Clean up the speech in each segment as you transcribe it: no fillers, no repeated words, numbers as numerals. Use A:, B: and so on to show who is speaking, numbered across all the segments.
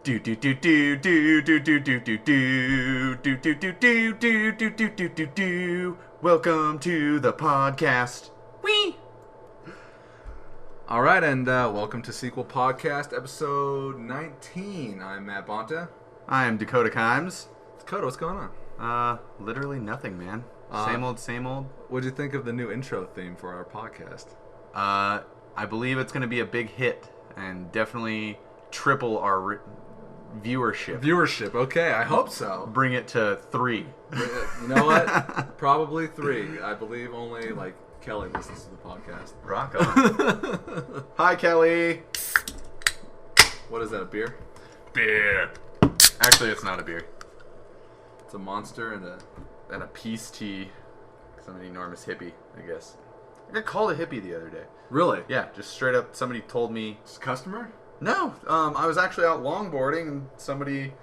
A: Do do do do do do do do do do do do do do do do do do do do. Welcome to the podcast. Wee.
B: All right, and welcome to Sequel Podcast, episode 19. I'm Matt Bonta.
A: I am Dakota Kimes.
B: Dakota, what's going on?
A: Literally nothing, man. Same old.
B: What'd you think of the new intro theme for our podcast?
A: I believe it's going to be a big hit and definitely triple our viewership.
B: Viewership, okay, I hope so.
A: Bring it to 3.
B: You know what? Probably 3. I believe only, Kelly listens to the podcast.
A: Rock on. Hi, Kelly.
B: What is that, a beer?
A: Beer. Actually, it's not a beer.
B: It's a Monster
A: And a peace tea. Because I'm an enormous hippie, I guess. I got called a hippie the other day.
B: Really?
A: Yeah, just straight up, somebody told me...
B: Just a customer?
A: No, I was actually out longboarding, and somebody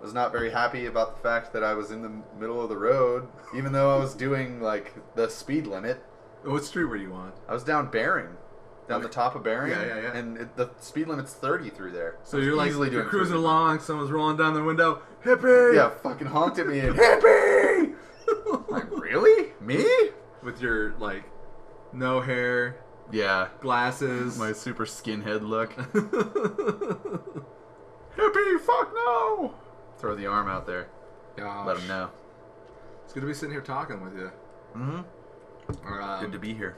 A: was not very happy about the fact that I was in the middle of the road, even though I was doing, the speed limit.
B: What street were you on?
A: I was down Bering. Down the top of Bering.
B: Yeah.
A: And the speed limit's 30 through there.
B: So you're
A: you're
B: cruising along, someone's rolling down the window, hippie!
A: Yeah, fucking honked at me and, hippie! Like, really? Me?
B: With your, no hair,
A: Yeah.
B: glasses.
A: My super skinhead look. Hippie, fuck no! Throw the arm out there.
B: Gosh.
A: Let him know.
B: It's good to be sitting here talking with you.
A: Mm-hmm. Good to be here.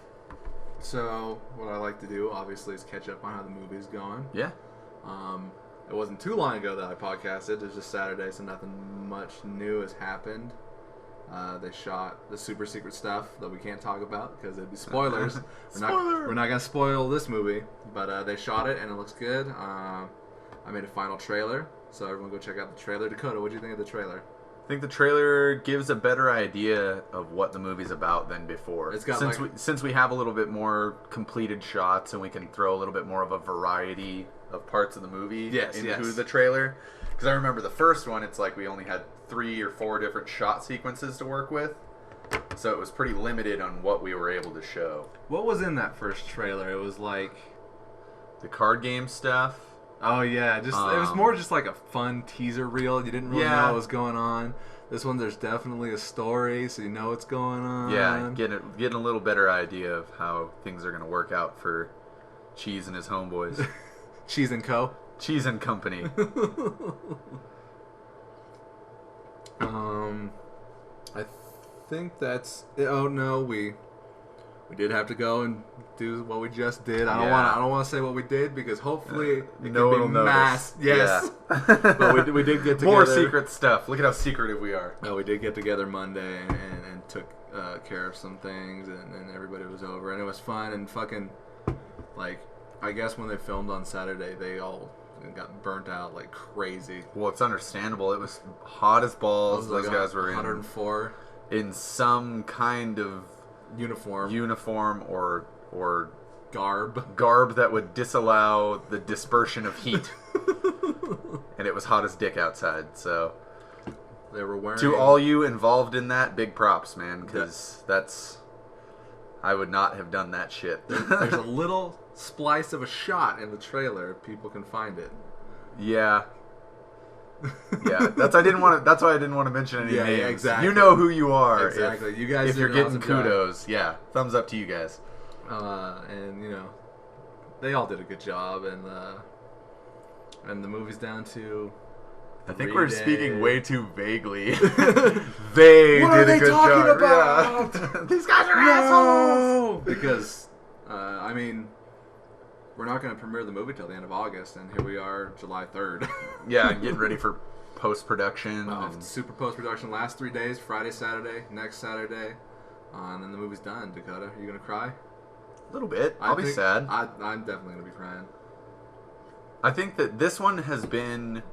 B: So, what I like to do, obviously, is catch up on how the movie's going.
A: Yeah.
B: It wasn't too long ago that I podcasted. It was just Saturday, so nothing much new has happened. They shot the super secret stuff that we can't talk about because it'd be spoilers. We're not gonna spoil this movie, but they shot it and it looks good. I made a final trailer, so everyone go check out the trailer. Dakota, what do you think of the trailer?
A: I think the trailer gives a better idea of what the movie's about than before.
B: It's got
A: since we have a little bit more completed shots and we can throw a little bit more of a variety of parts of the movie into the trailer. Because I remember the first one, it's like we only had 3 or 4 different shot sequences to work with. So it was pretty limited on what we were able to show.
B: What was in that first trailer? It was
A: the card game stuff.
B: Oh yeah, it was more just like a fun teaser reel. You didn't really know what was going on. This one, there's definitely a story, so you know what's going on.
A: Yeah, getting a little better idea of how things are going to work out for Cheese and his homeboys.
B: Cheese and Co.
A: Cheese and Company.
B: I think that's. Oh no, we did have to go and do what we just did. I don't want to say what we did because hopefully it
A: no
B: can be masked. Yes,
A: yeah.
B: But we did get together.
A: More secret stuff. Look at how secretive we are.
B: No, we did get together Monday and took care of some things, and everybody was over, and it was fun and fucking I guess when they filmed on Saturday, they all got burnt out like crazy.
A: Well, it's understandable. It was hot as balls. Those guys were
B: 104
A: in some kind of
B: uniform
A: or
B: garb
A: that would disallow the dispersion of heat. And it was hot as dick outside. So
B: they were wearing.
A: To all you involved in that, big props, man, because I would not have done that shit.
B: There's a little splice of a shot in the trailer. People can find it.
A: Yeah. Yeah, that's why I didn't want to mention any names.
B: Yeah, exactly.
A: You know who you are.
B: Exactly. You guys,
A: if you're getting kudos, yeah, thumbs up to you guys.
B: And they all did a good job, and the movie's down to.
A: I think we're speaking way too vaguely. They
B: what
A: did
B: are they
A: a good
B: talking
A: job.
B: about?
A: Yeah. These guys are assholes.
B: Because, we're not going to premiere the movie till the end of August, and here we are, July 3rd.
A: Yeah, getting ready for post-production.
B: Super post-production. Last 3 days, Friday, Saturday, next Saturday, and then the movie's done. Dakota, are you going to cry?
A: A little bit. I'll be sad.
B: I'm definitely going to be crying.
A: I think that this one has been...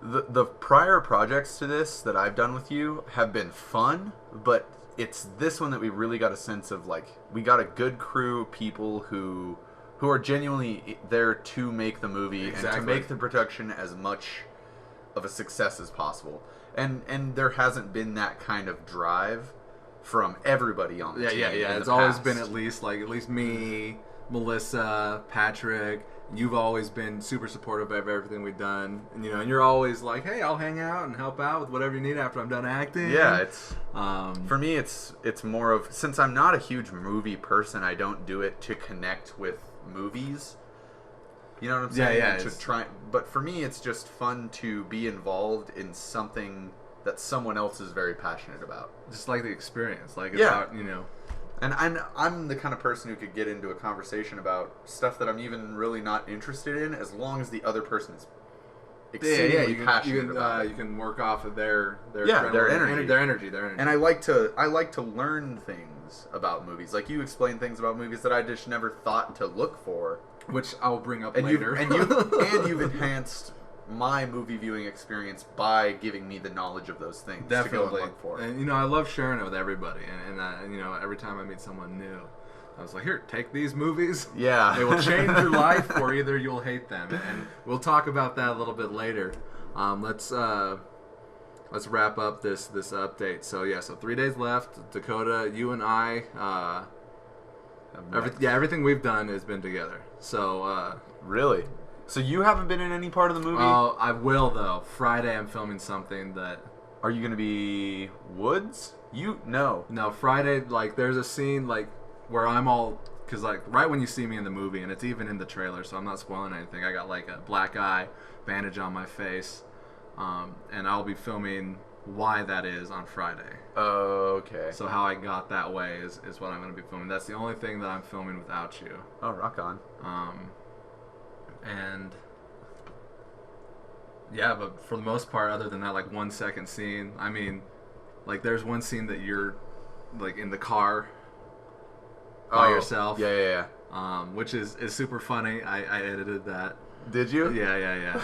A: The prior projects to this that I've done with you have been fun, but it's this one that we really got a sense of, we got a good crew of people who are genuinely there to make the movie and to make the production as much of a success as possible. And there hasn't been that kind of drive from everybody on the team.
B: Yeah. It's always been at least me, Melissa, Patrick, You've always been super supportive of everything we've done, and and you're always like, "Hey, I'll hang out and help out with whatever you need after I'm done acting."
A: Yeah, it's
B: Um,
A: for me. It's more of, since I'm not a huge movie person, I don't do it to connect with movies. You know what I'm saying?
B: Yeah,
A: And to
B: it's-
A: try, but for me, it's just fun to be involved in something that someone else is very passionate about.
B: just like the experience, like it's
A: Yeah.
B: about,
A: And I'm the kind of person who could get into a conversation about stuff that I'm even really not interested in, as long as the other person is exceedingly passionate about it.
B: you can work off of their
A: Yeah, their energy.
B: their energy.
A: And I like to learn things about movies. Like, you explain things about movies that I just never thought to look for.
B: which I'll bring up
A: And
B: later.
A: you've enhanced my movie viewing experience by giving me the knowledge of those things to go and
B: Definitely.
A: look for.
B: And I love sharing it with everybody. And every time I meet someone new, I was like, "Here, take these movies.
A: Yeah.
B: They will change your life, or either you'll hate them." And we'll talk about that a little bit later. Let's wrap up this update. So 3 days left. Dakota, you and I, everything we've done has been together. So.
A: Really? So you haven't been in any part of the movie?
B: Oh, I will though. Friday, I'm filming something that.
A: Are you going to be Woods? No.
B: No, Friday, like, there's a scene, like, where I'm all, because, like, right when you see me in the movie, and it's even in the trailer, so I'm not spoiling anything, I got, like, a black eye, bandage on my face, and I'll be filming why that is on Friday.
A: Okay.
B: So how I got that way is what I'm going to be filming. That's the only thing that I'm filming without you.
A: Oh, rock on.
B: And... yeah, but for the most part, other than that, like, 1 second scene, I mean, like, there's one scene that you're, like, in the car by yourself.
A: Yeah.
B: Which is super funny. I edited that.
A: Did you?
B: Yeah.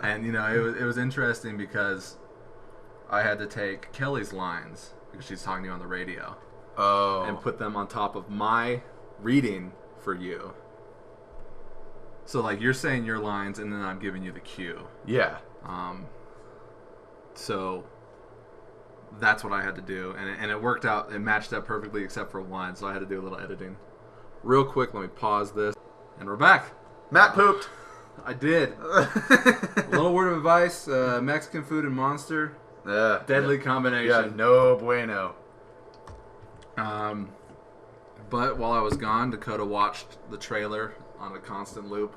B: And, it was interesting because I had to take Kelly's lines, because she's talking to you on the radio,
A: Oh.
B: and put them on top of my reading for you. So, like, you're saying your lines, and then I'm giving you the cue.
A: Yeah.
B: So that's what I had to do, and it worked out. It matched up perfectly except for one, so I had to do a little editing. Real quick, let me pause this, and we're back.
A: Matt pooped.
B: I did. A little word of advice: Mexican food and Monster, deadly combination.
A: Yeah, no bueno.
B: But while I was gone, Dakota watched the trailer on a constant loop,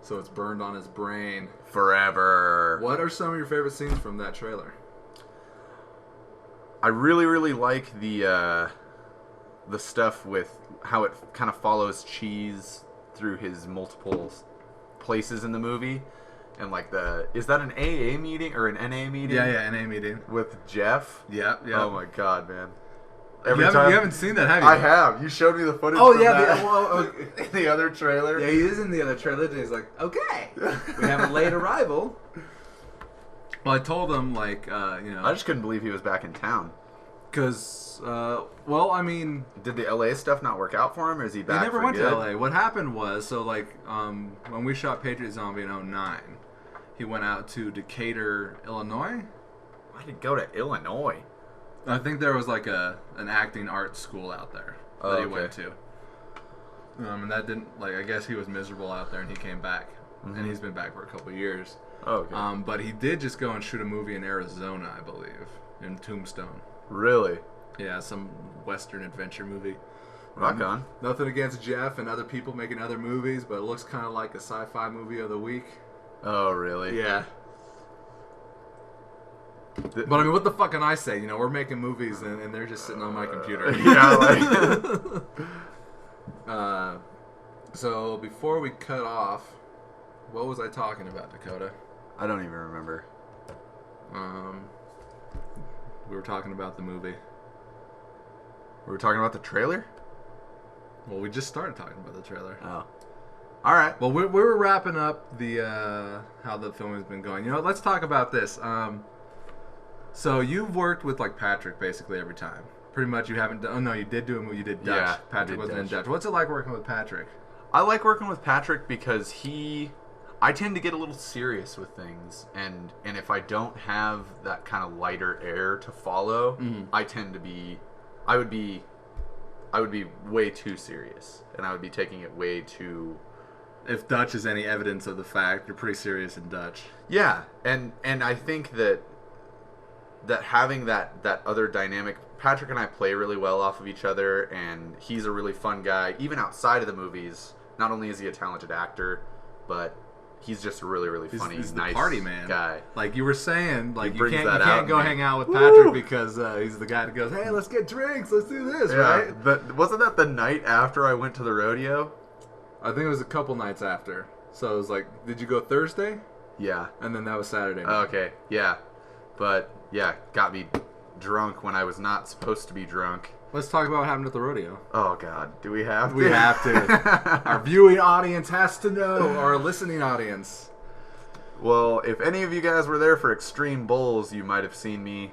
B: so it's burned on his brain.
A: Forever.
B: What are some of your favorite scenes from that trailer?
A: I really, really like the stuff with how it kind of follows Cheese through his multiple places in the movie, and like is that an AA meeting or an NA meeting?
B: Yeah, NA meeting.
A: With Jeff.
B: Yeah.
A: Oh my god, man!
B: You haven't seen that, have you?
A: I have. You showed me the footage.
B: Oh
A: from
B: yeah,
A: that. The other trailer.
B: Yeah, he is in the other trailer. And he's like, okay, we have a late arrival. Well, I told him
A: I just couldn't believe he was back in town.
B: because I mean,
A: Did the LA stuff not work out for him, or is he back?
B: he never
A: for
B: went
A: good?
B: to LA. What happened was, when we shot Patriot Zombie in 2009, he went out to Decatur, Illinois.
A: Why did he go to Illinois?
B: I think there was like an acting art school out there that he went to. And that didn't, I guess he was miserable out there and he came back.
A: Mm-hmm.
B: And he's been back for a couple of years.
A: Oh, okay.
B: But he did just go and shoot a movie in Arizona, I believe, in Tombstone.
A: Really?
B: Yeah, some Western adventure movie.
A: Rock on.
B: Nothing against Jeff and other people making other movies, but it looks kind of like a sci-fi movie of the week.
A: Oh, really?
B: Yeah. But I mean, what the fuck can I say? We're making movies and they're just sitting on my computer. So before we cut off, what was I talking about, Dakota?
A: I don't even remember.
B: We were talking about the movie.
A: We were talking about the trailer?
B: Well, we just started talking about the trailer.
A: Oh. All right.
B: Well, we were wrapping up the how the film has been going. Let's talk about this. So you've worked with Patrick basically every time. Pretty much you haven't done... Oh, no, you did do a movie. You did Dutch.
A: Yeah,
B: Patrick wasn't in Dutch. What's it like working with Patrick?
A: I like working with Patrick because I tend to get a little serious with things, and if I don't have that kind of lighter air to follow, I tend to be... I would be way too serious, and I would be taking it way too
B: If Dutch is any evidence of the fact, you're pretty serious in Dutch.
A: Yeah, and I think that having that other dynamic, Patrick and I play really well off of each other, and he's a really fun guy, even outside of the movies. Not only is he a talented actor, but he's just a really, really funny,
B: He's
A: nice
B: the party man
A: guy.
B: Like you were saying, like you
A: brings
B: can't
A: that out in
B: go
A: me.
B: hang out with
A: Woo!
B: Patrick because he's the guy that goes, "Hey, let's get drinks, let's do this," right?
A: But wasn't that the night after I went to the rodeo?
B: I think it was a couple nights after. So it was like, did you go Thursday?
A: Yeah.
B: And then that was Saturday night.
A: Okay. Yeah. But yeah, got me drunk when I was not supposed to be drunk.
B: Let's talk about what happened at the rodeo.
A: Oh God, do we have to?
B: We have to. Our viewing audience has to know. Our listening audience.
A: Well, if any of you guys were there for Extreme Bowls, you might have seen me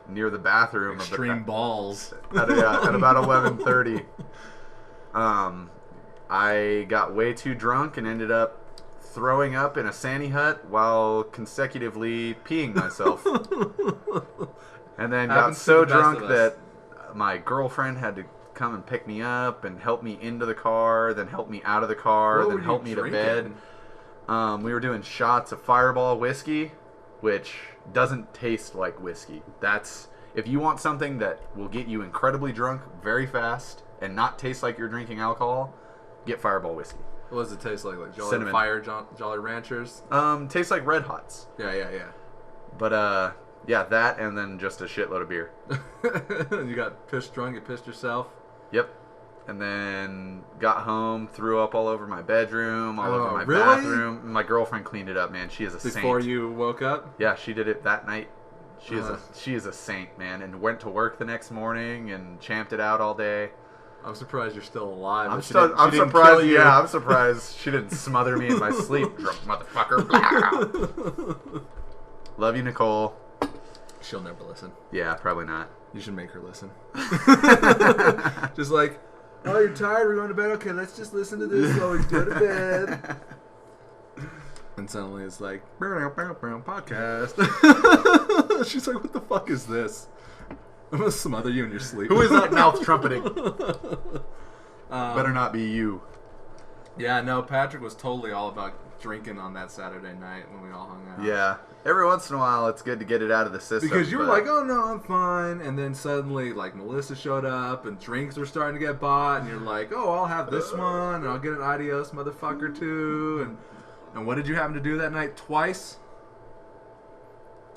A: near the bathroom.
B: Extreme balls.
A: At about 11:30. I got way too drunk and ended up throwing up in a Sandy hut while consecutively peeing myself. And then got
B: Happens to
A: so
B: the best
A: drunk
B: of us.
A: that my girlfriend had to come and pick me up and help me into the car, then help me out of the car,
B: What
A: then
B: were
A: help
B: you
A: me to bed.
B: drinking?
A: We were doing shots of Fireball whiskey, which doesn't taste like whiskey. That's if you want something that will get you incredibly drunk very fast and not taste like you're drinking alcohol, get Fireball whiskey.
B: What does it taste like? Like Jolly
A: Cinnamon.
B: Fire, Jolly Ranchers?
A: Tastes like Red Hots.
B: Yeah.
A: But yeah, that and then just a shitload of beer.
B: You got pissed drunk, you pissed yourself.
A: Yep. And then got home, threw up all over my bedroom, all over my
B: really?
A: bathroom. My girlfriend cleaned it up, man. She is a saint.
B: Before you woke up?
A: Yeah, she did it that night. She
B: Uh-huh.
A: is a saint, man, and went to work the next morning and champed it out all day.
B: I'm surprised you're still alive.
A: I'm
B: She didn't kill
A: surprised.
B: you.
A: Yeah, I'm surprised she didn't smother me in my sleep, drunk motherfucker. Love you, Nicole.
B: She'll never listen.
A: Yeah, probably not.
B: You should make her listen. Just like, oh, you're tired, we're going to bed? Okay, let's just listen to this while we go to bed. And suddenly it's like, podcast. She's like, what the fuck is this? I'm going to smother you in your sleep.
A: Who is that mouth trumpeting?
B: Um,
A: Better not be you.
B: Yeah, no, Patrick was totally all about drinking on that Saturday night when we all hung out.
A: Yeah. Every once in a while, it's good to get it out of the system.
B: Because you were
A: but-
B: like, oh no, I'm fine. And then suddenly, like, Melissa showed up and drinks were starting to get bought. And you're like, oh, I'll have this one. And I'll get an adios motherfucker too. And what did you happen to do that night? Twice?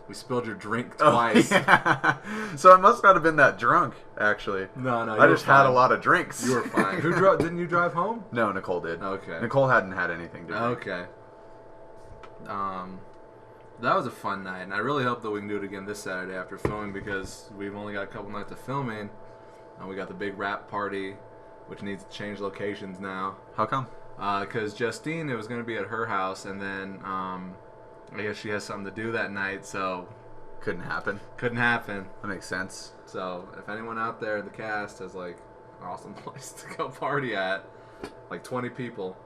B: We spilled your drink
A: Oh,
B: twice.
A: yeah. So I must not have been that drunk, actually.
B: No,
A: I just had a lot of drinks.
B: You were fine. Who drove? Didn't you drive home?
A: No, Nicole did.
B: Okay.
A: Nicole hadn't had anything to drink.
B: Okay. That was a fun night, and I really hope that we can do it again this Saturday after filming because we've only got a couple nights of filming, and we got the big rap party, which needs to change locations now.
A: How come?
B: Because Justine, it was going to be at her house, and then I guess she has something to do that night, so
A: Couldn't happen.
B: couldn't happen.
A: That makes sense.
B: So if anyone out there in the cast has like an awesome place to go party at, like 20 people.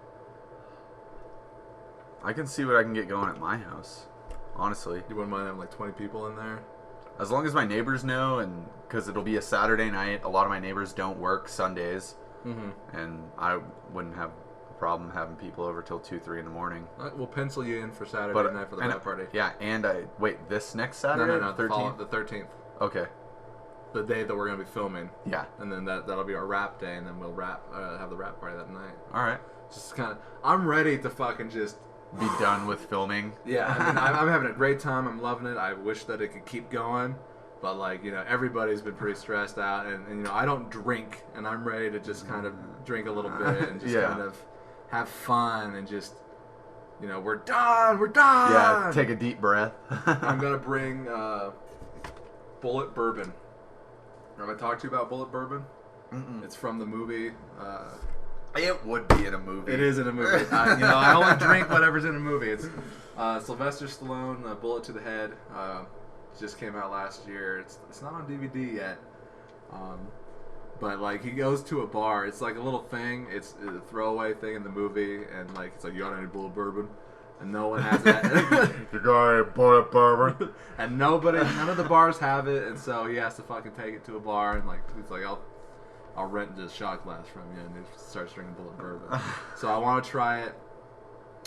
A: I can see what I can get going at my house. Honestly,
B: You wouldn't mind having like 20 people in there?
A: as long as my neighbors know, and because it'll be a Saturday night, a lot of my neighbors don't work Sundays,
B: Mm-hmm.
A: and I wouldn't have a problem having people over till 2, 3 in the morning.
B: We'll pencil you in for Saturday
A: But
B: night for the
A: and-
B: rap party.
A: Yeah, and wait, this next
B: No,
A: Saturday,
B: no,
A: the 13th.
B: the 13th.
A: Okay,
B: The day that we're gonna be filming,
A: yeah,
B: and then that'll be our rap day, and then we'll have the rap party that night.
A: all right.
B: Just kind of, I'm ready to fucking just.
A: Be done with filming.
B: Yeah, I mean, I'm having a great time. I'm loving it. I wish that it could keep going, but like everybody's been pretty stressed out, and I don't drink, and I'm ready to just kind of drink a little bit and just
A: Yeah.
B: kind of have fun and just we're done.
A: Yeah, take a deep breath.
B: I'm gonna bring Bullet Bourbon. Have I talked to you about Bullet Bourbon?
A: Mm-mm.
B: It's from the movie.
A: It would be in a movie.
B: It is in a movie. I only drink whatever's in a movie. It's Sylvester Stallone, Bullet to the Head. Just came out last year. It's not on DVD yet. But like he goes to a bar. It's like a little thing. It's a throwaway thing in the movie, and like it's like, you got any Bullet Bourbon? And no one has that.
A: You got a Bullet Bourbon?
B: And none of the bars have it, and so he has to fucking take it to a bar, and like he's like, I'll rent this shot glass from you, and he starts drinking Bullet Bourbon. So I want to try it.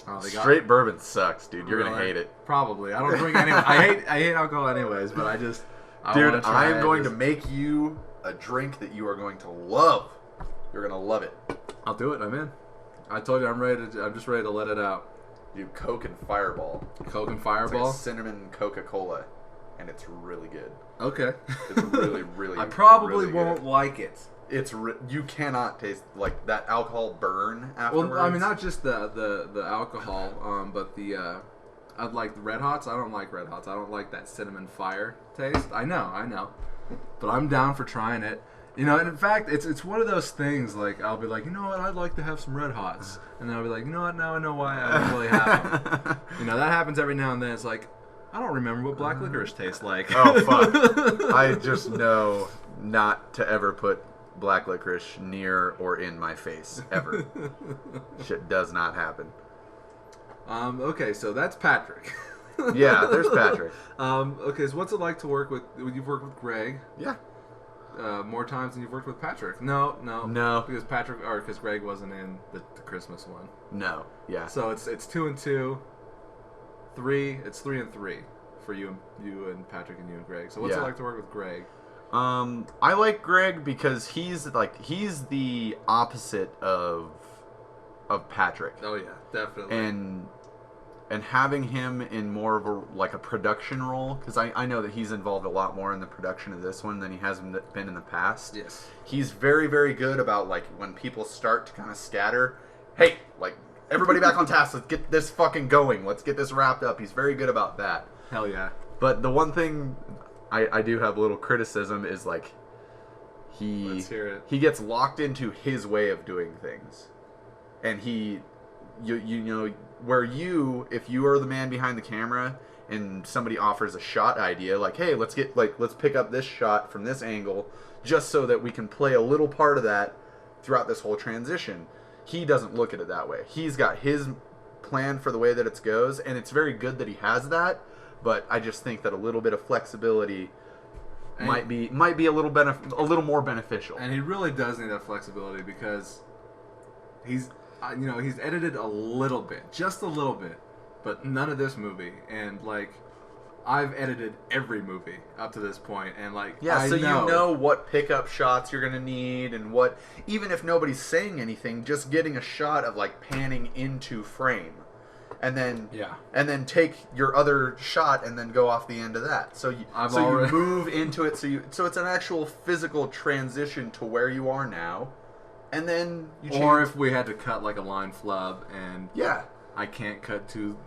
B: Oh,
A: Straight bourbon sucks, dude. You're gonna
B: Really?
A: hate it.
B: Probably. I don't drink anyway. I hate alcohol anyways, but I
A: Dude,
B: wanna try
A: I'm
B: it.
A: going to make you a drink that you are going to love. You're gonna love it.
B: I'll do it. I'm in. I told you I'm just ready to let it out.
A: Dude, Coke and Fireball.
B: Coke and
A: It's
B: Fireball.
A: like a cinnamon Coca-Cola, and it's really good.
B: Okay.
A: It's really, really.
B: I probably
A: really
B: won't
A: good.
B: like it.
A: You cannot taste like that alcohol burn afterwards.
B: Well, I mean, not just the alcohol, but the I'd like the Red Hots. I don't like Red Hots. I don't like that cinnamon fire taste. I know, but I'm down for trying it. You know, and in fact, it's one of those things. Like I'll be like, you know what, I'd like to have some Red Hots, and then I'll be like, you know what, now I know why I don't really have them. You know, that happens every now and then. It's like, I don't remember what black licorice tastes like.
A: Oh fuck! I just know not to ever put black licorice near or in my face ever. Shit does not happen.
B: Okay, so that's Patrick.
A: Yeah, there's Patrick.
B: Okay, so what's it like to work with? You've worked with Greg
A: Yeah.
B: more times than you've worked with Patrick. No, because Greg wasn't in the Christmas one.
A: No. Yeah.
B: So it's 2 and 2, 3. It's 3 and 3 for you and Patrick and you and Greg. So what's it
A: Yeah.
B: like to work with Greg?
A: I like Greg because he's the opposite of Patrick,
B: Oh yeah, definitely.
A: and having him in more of a production role, because I know that he's involved a lot more in the production of this one than he has been in the past.
B: Yes.
A: He's very, very good about like when people start to kind of scatter. Hey, like everybody back on task. Let's get this fucking going. Let's get this wrapped up. He's very good about that.
B: Hell yeah.
A: But the one thing I do have a little criticism is like
B: Let's hear it.
A: he gets locked into his way of doing things, and you know where if you are the man behind the camera and somebody offers a shot idea like, hey, let's pick up this shot from this angle just so that we can play a little part of that throughout this whole transition. He doesn't look at it that way. He's got his plan for the way that it goes, and it's very good that he has that. But I just think that a little bit of flexibility might be a little more beneficial.
B: And he really does need that flexibility because he's edited a little bit, just a little bit, but none of this movie. And like, I've edited every movie up to this point, and like,
A: Yeah,
B: I
A: so
B: know,
A: you know what pickup shots you're gonna need, and what, even if nobody's saying anything, just getting a shot of like panning into frame, and then take your other shot and then go off the end of that. So you move into it, so it's an actual physical transition to where you are now, and then you change.
B: Or if we had to cut like a line flub, and
A: Yeah.
B: I can't cut to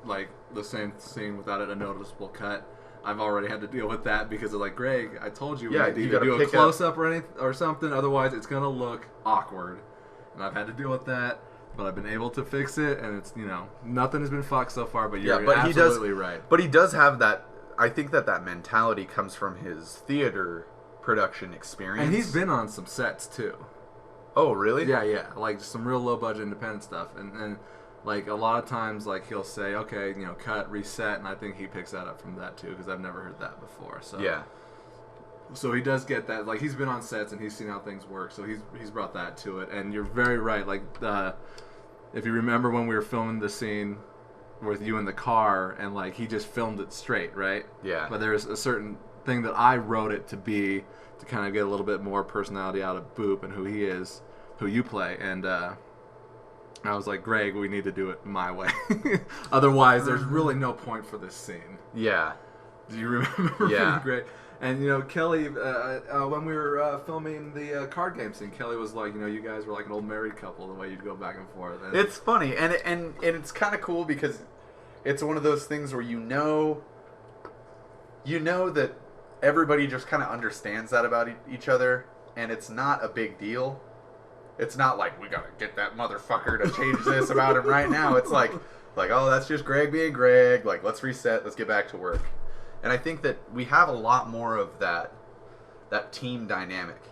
B: like the same scene without a noticeable cut. I've already had to deal with that because of like, Greg, I told you we
A: Yeah,
B: had to
A: you
B: either
A: gotta
B: do a
A: pick
B: close up or something, otherwise it's gonna look awkward. And I've had to deal with that, but I've been able to fix it, and it's, nothing has been fucked so far. But you're absolutely right.
A: But he does have that. I think that mentality comes from his theater production experience.
B: And he's been on some sets too.
A: Oh, really?
B: Yeah, like some real low budget independent stuff, and like a lot of times, like he'll say, okay, cut, reset, and I think he picks that up from that too, because I've never heard that before. So
A: Yeah.
B: So he does get that. Like, he's been on sets and he's seen how things work, so he's brought that to it. And you're very right. Like, if you remember when we were filming the scene with you in the car, and like he just filmed it straight, right?
A: Yeah.
B: But there's a certain thing that I wrote it to be, to kind of get a little bit more personality out of Boop and who he is, who you play, and I was like, Greg, we need to do it my way. Otherwise, there's really no point for this scene.
A: Yeah.
B: Do you remember?
A: Yeah.
B: Great. And Kelly, when we were filming the card game scene, Kelly was like, you guys were like an old married couple, the way you'd go back and forth. And
A: It's funny, and it's kind of cool because it's one of those things where you know that everybody just kind of understands that about each other, and it's not a big deal. It's not like, we gotta get that motherfucker to change this about him right now. It's like, oh, that's just Greg being Greg. Like, let's reset. Let's get back to work. And I think that we have a lot more of that team dynamic.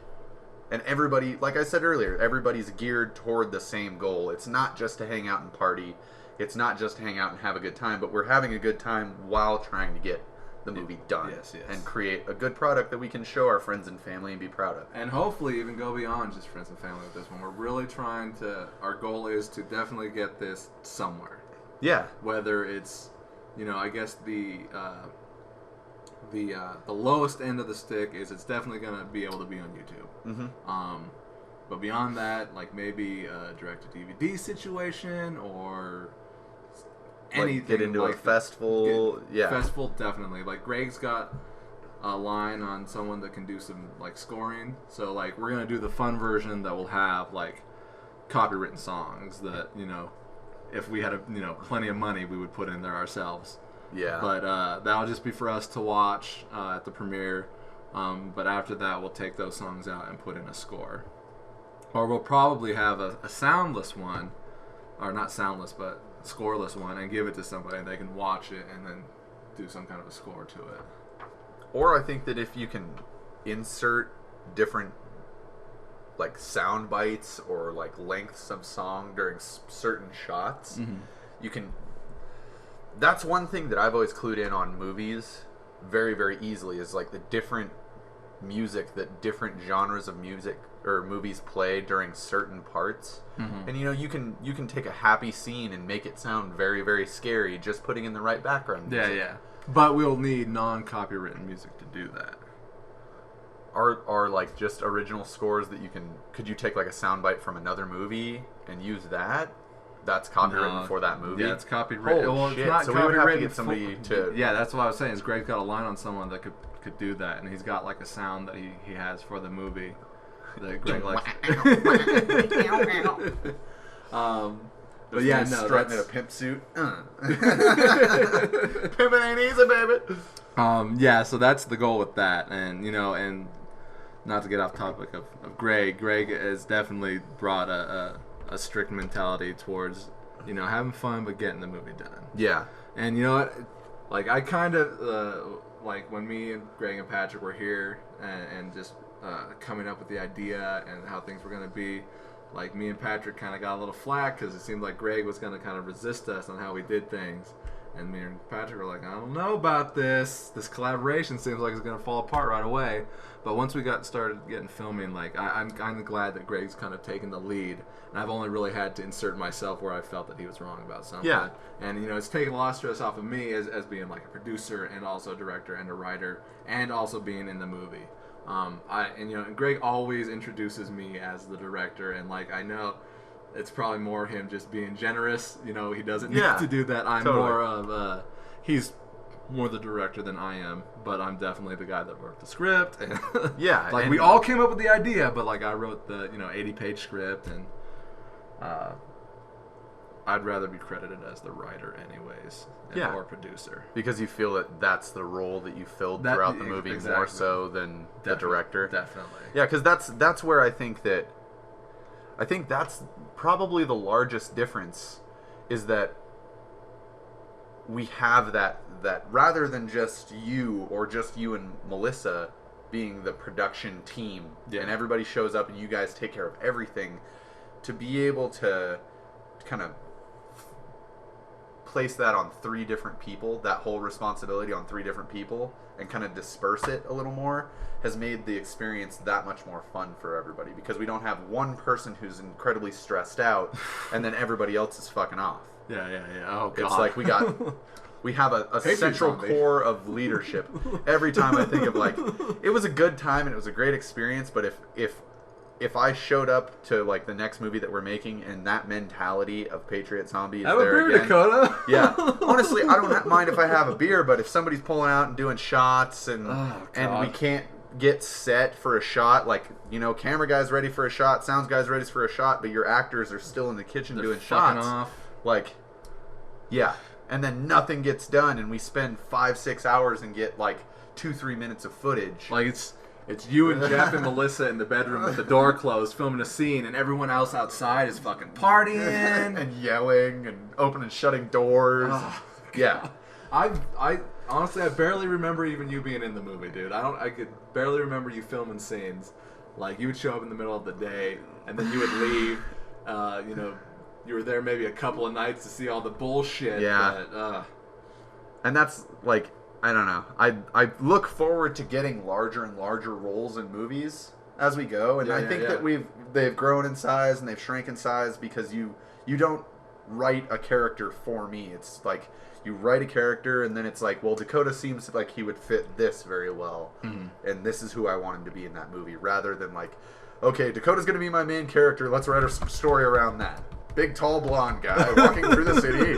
A: And everybody, like I said earlier, everybody's geared toward the same goal. It's not just to hang out and party. It's not just to hang out and have a good time, but we're having a good time while trying to get the movie done.
B: Yes.
A: And create a good product that we can show our friends and family and be proud of.
B: And hopefully even go beyond just friends and family with this one. We're really trying to, our goal is to definitely get this somewhere.
A: Yeah.
B: Whether it's, I guess the lowest end of the stick is it's definitely going to be able to be on YouTube.
A: Mm-hmm.
B: But beyond that, like maybe a direct-to-DVD situation or anything.
A: Like get into a festival.
B: Festival, definitely. Like Greg's got a line on someone that can do some like scoring. So like we're going to do the fun version that will have like copywritten songs that, if we had plenty of money, we would put in there ourselves.
A: Yeah.
B: But that'll just be for us to watch at the premiere. But after that, we'll take those songs out and put in a score. Or we'll probably have a soundless one, or not soundless, but scoreless one, and give it to somebody, and they can watch it and then do some kind of a score to it.
A: Or I think that if you can insert different like sound bites or like lengths of song during certain shots, you can. That's one thing that I've always clued in on movies very, very easily is like the different music that different genres of music or movies play during certain parts. And you can take a happy scene and make it sound very, very scary just putting in the right background music.
B: Yeah. But we'll need non-copywritten music to do that.
A: Are like just original scores that could you take like a soundbite from another movie and use that? That's copywritten for that movie.
B: Yeah, it's copywritten.
A: Holy
B: well,
A: shit.
B: It's not
A: so we would have to get
B: copywritten
A: somebody to.
B: Yeah, that's what I was saying. Is Greg's got a line on someone that could do that, and he's got like a sound that he has for the movie that Greg likes. But yeah, no,
A: strutting in a pimp suit. Pimping ain't easy, baby.
B: Yeah, so that's the goal with that, and and not to get off topic of Greg. Greg has definitely brought a strict mentality towards having fun but getting the movie done.
A: Yeah.
B: And you know what, like I kind of like when me and Greg and Patrick were here and just coming up with the idea and how things were going to be, like me and Patrick kind of got a little flack because it seemed like Greg was going to kind of resist us on how we did things. And me and Patrick were like, I don't know about this. This collaboration seems like it's going to fall apart right away. But once we started getting filming, like I'm kind of glad that Greg's kind of taken the lead. And I've only really had to insert myself where I felt that he was wrong about something.
A: Yeah.
B: And, it's taken a lot of stress off of me as being like a producer and also a director and a writer and also being in the movie. And Greg always introduces me as the director, and like I know it's probably more him just being generous. He doesn't need to do that. I'm
A: totally.
B: more of he's more the director than I am, but I'm definitely the guy that wrote the script. And
A: Yeah,
B: like
A: and-
B: we all came up with the idea, but like I wrote the 80-page script, and I'd rather be credited as the writer anyways,
A: Yeah.
B: or producer.
A: Because you feel that that's the role that you filled throughout the movie more
B: exactly.
A: so than the director.
B: Definitely.
A: Yeah, because that's where I think that's probably the largest difference is that we have that rather than just you or just you and Melissa being the production team and everybody shows up and you guys take care of everything, to be able to kind of place that on 3 different people, that whole responsibility on 3 different people, and kind of disperse it a little more, has made the experience that much more fun for everybody, because we don't have one person who's incredibly stressed out and then everybody else is fucking off.
B: Yeah. Oh god.
A: It's like we have a central core of leadership. Every time I think of like, it was a good time and it was a great experience, but if I showed up to like the next movie that we're making and that mentality of Patriot Zombie is
B: Have a
A: there
B: beer,
A: again,
B: Dakota.
A: yeah. Honestly, I don't mind if I have a beer, but if somebody's pulling out and doing shots and we can't get set for a shot, like camera guy's ready for a shot, sound guy's ready for a shot, but your actors are still in the kitchen doing shots.
B: Off.
A: Like, yeah. And then nothing gets done, and we spend 5-6 hours and get like 2-3 minutes of footage.
B: Like it's you and Jeff and Melissa in the bedroom with the door closed, filming a scene, and everyone else outside is fucking partying
A: and yelling and opening and shutting doors. Yeah.
B: I honestly I barely remember even you being in the movie, dude. I could barely remember you filming scenes. Like you would show up in the middle of the day, and then you would leave. You were there maybe a couple of nights to see all the bullshit.
A: Yeah.
B: But,
A: And that's like, I don't know. I look forward to getting larger and larger roles in movies as we go, and I think that they've grown in size and they've shrank in size because you don't write a character for me. It's like you write a character and then it's like, well, Dakota seems like he would fit this very well, and this is who I want him to be in that movie, rather than like, okay, Dakota's going to be my main character. Let's write a story around that. Big, tall, blonde guy walking through the city.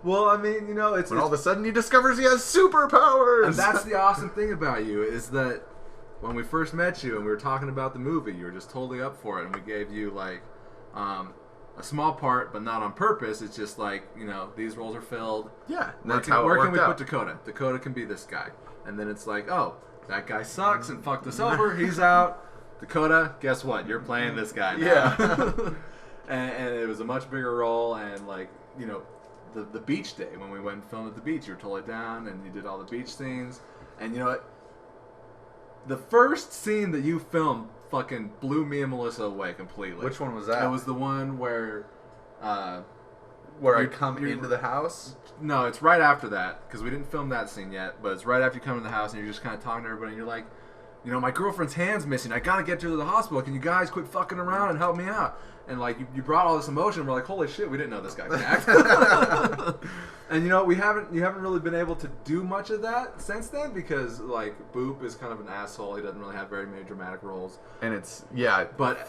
B: Well, I mean, you know, it's
A: all of a sudden he discovers he has superpowers.
B: And that's the awesome thing about you, is that when we first met you and we were talking about the movie, you were just totally up for it, and we gave you like a small part, but not on purpose. It's just like, you know, these roles are filled.
A: Yeah,
B: Where can we put Dakota? Dakota can be this guy. And then it's like, oh, that guy sucks and fucked us over. He's out. Dakota, guess what? You're playing this guy now.
A: Yeah.
B: and it was a much bigger role, and like, you know, the beach day when we went and filmed at the beach, you were totally down and you did all the beach scenes. And you know what? The first scene that you filmed fucking blew me and Melissa away completely.
A: Which one was that?
B: It was the one where
A: I come into the house?
B: No, it's right after that, because we didn't film that scene yet, but it's right after you come in the house and you're just kind of talking to everybody and you're like, you know, my girlfriend's hand's missing. I gotta get her to the hospital. Can you guys quit fucking around and help me out? And like, you brought all this emotion. We're like, holy shit, we didn't know this guy could act. And you know, you haven't really been able to do much of that since then, because like Boop is kind of an asshole. He doesn't really have very many dramatic roles.
A: And it's
B: but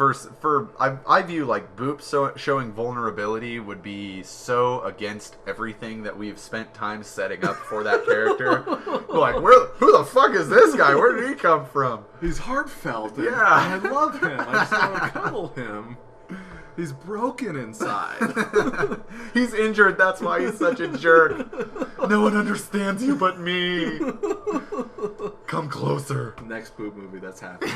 A: I view like Boop showing vulnerability would be so against everything that we've spent time setting up for that character. Like, who the fuck is this guy? Where did he come from?
B: He's heartfelt. And
A: yeah,
B: I love him. I just want to cuddle him. He's broken inside.
A: He's injured. That's why he's such a jerk. No one understands you but me. Come closer.
B: Next Boop movie that's happening.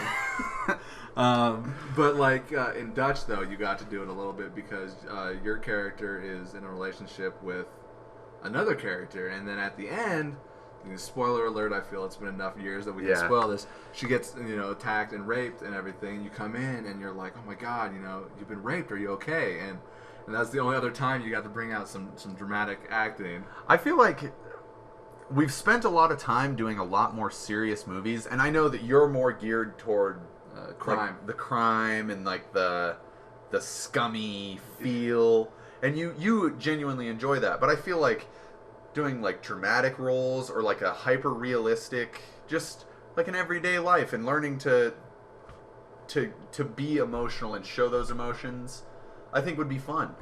B: But like in Dutch, though, you got to do it a little bit because your character is in a relationship with another character, and then at the end, spoiler alert, I feel it's been enough years that we can spoil this. She gets, you know, attacked and raped and everything. You come in and you're like, oh my god, you know, you've been raped. Are you okay? And that's the only other time you got to bring out some dramatic acting.
A: I feel like we've spent a lot of time doing a lot more serious movies, and I know that you're more geared toward
B: crime,
A: like the crime and like the scummy feel, and you genuinely enjoy that. But I feel like doing like dramatic roles or like a hyper realistic, just like an everyday life, and learning to be emotional and show those emotions, I think would be fun.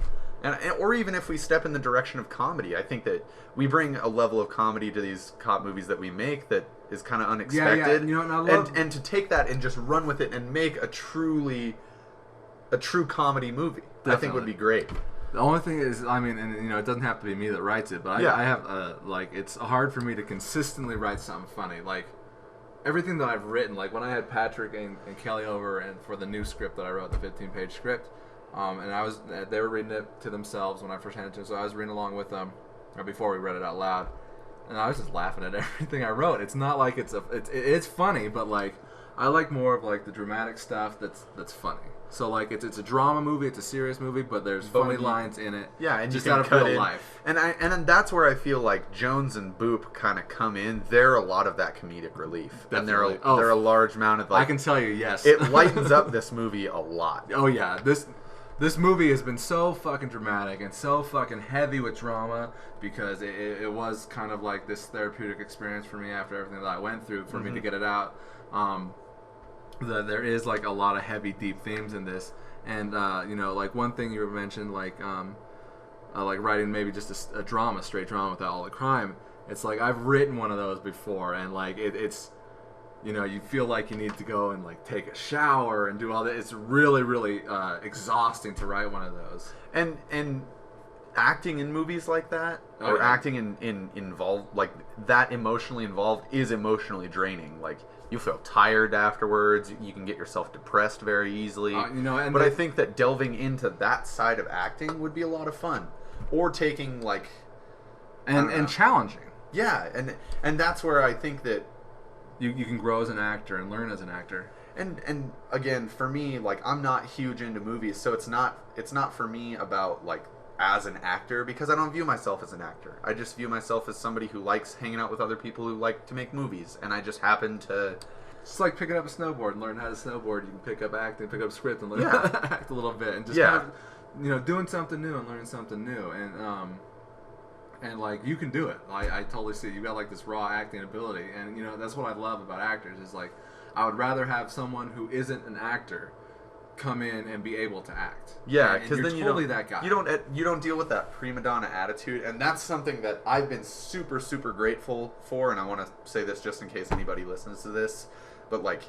A: And or even if we step in the direction of comedy, I think that we bring a level of comedy to these cop movies that we make that is kind of unexpected.
B: Yeah. You know,
A: and to take that and just run with it and make a true comedy movie, definitely. I think would be great.
B: The only thing is, I mean, and you know, it doesn't have to be me that writes it, but I have like, it's hard for me to consistently write something funny. Like everything that I've written, like when I had Patrick and Kelly over and for the new script that I wrote, the 15-page script, and they were reading it to themselves when I first handed it to them, so I was reading along with them, or before we read it out loud, and I was just laughing at everything I wrote. It's not like it's funny, but like I like more of like the dramatic stuff that's funny. So like it's a drama movie, it's a serious movie, but there's funny lines in it.
A: Yeah, and
B: just
A: you can
B: out of
A: cut
B: real
A: in.
B: life.
A: And that's where I feel like Jones and Boop kind of come in. They're a lot of that comedic relief,
B: Definitely.
A: and they're a large amount of like.
B: I can tell you, yes.
A: It lightens up this movie a lot.
B: Oh yeah, this movie has been so fucking dramatic and so fucking heavy with drama because it was kind of like this therapeutic experience for me after everything that I went through for me to get it out. There is like a lot of heavy, deep themes in this, and you know, like one thing you mentioned, like writing maybe just a drama, straight drama without all the crime. It's like I've written one of those before, and like it's, you know, you feel like you need to go and like take a shower and do all that. It's really, really exhausting to write one of those.
A: And acting in movies like that, or acting in involved like that, emotionally involved, is emotionally draining. Like you feel tired afterwards. You can get yourself depressed very easily.
B: You know,
A: but I think that delving into that side of acting would be a lot of fun, or taking like
B: and challenging.
A: Yeah, and that's where I think that
B: you can grow as an actor and learn as an actor.
A: And again, for me, like I'm not huge into movies, so it's not for me about like as an actor because I don't view myself as an actor. I just view myself as somebody who likes hanging out with other people who like to make movies, and I just happen to.
B: It's like picking up a snowboard and learning how to snowboard. You can pick up acting, pick up script, and learn
A: Yeah.
B: how to act a little bit, and just
A: Yeah.
B: kind of, doing something new and learning something new, and like you can do it. I totally see it. You got like this raw acting ability, and that's what I love about actors is like I would rather have someone who isn't an actor come in and be able to act.
A: Yeah,
B: and
A: because
B: you're
A: then you
B: totally
A: don't
B: that guy.
A: You don't deal with that prima donna attitude, and that's something that I've been super super grateful for. And I want to say this just in case anybody listens to this, but like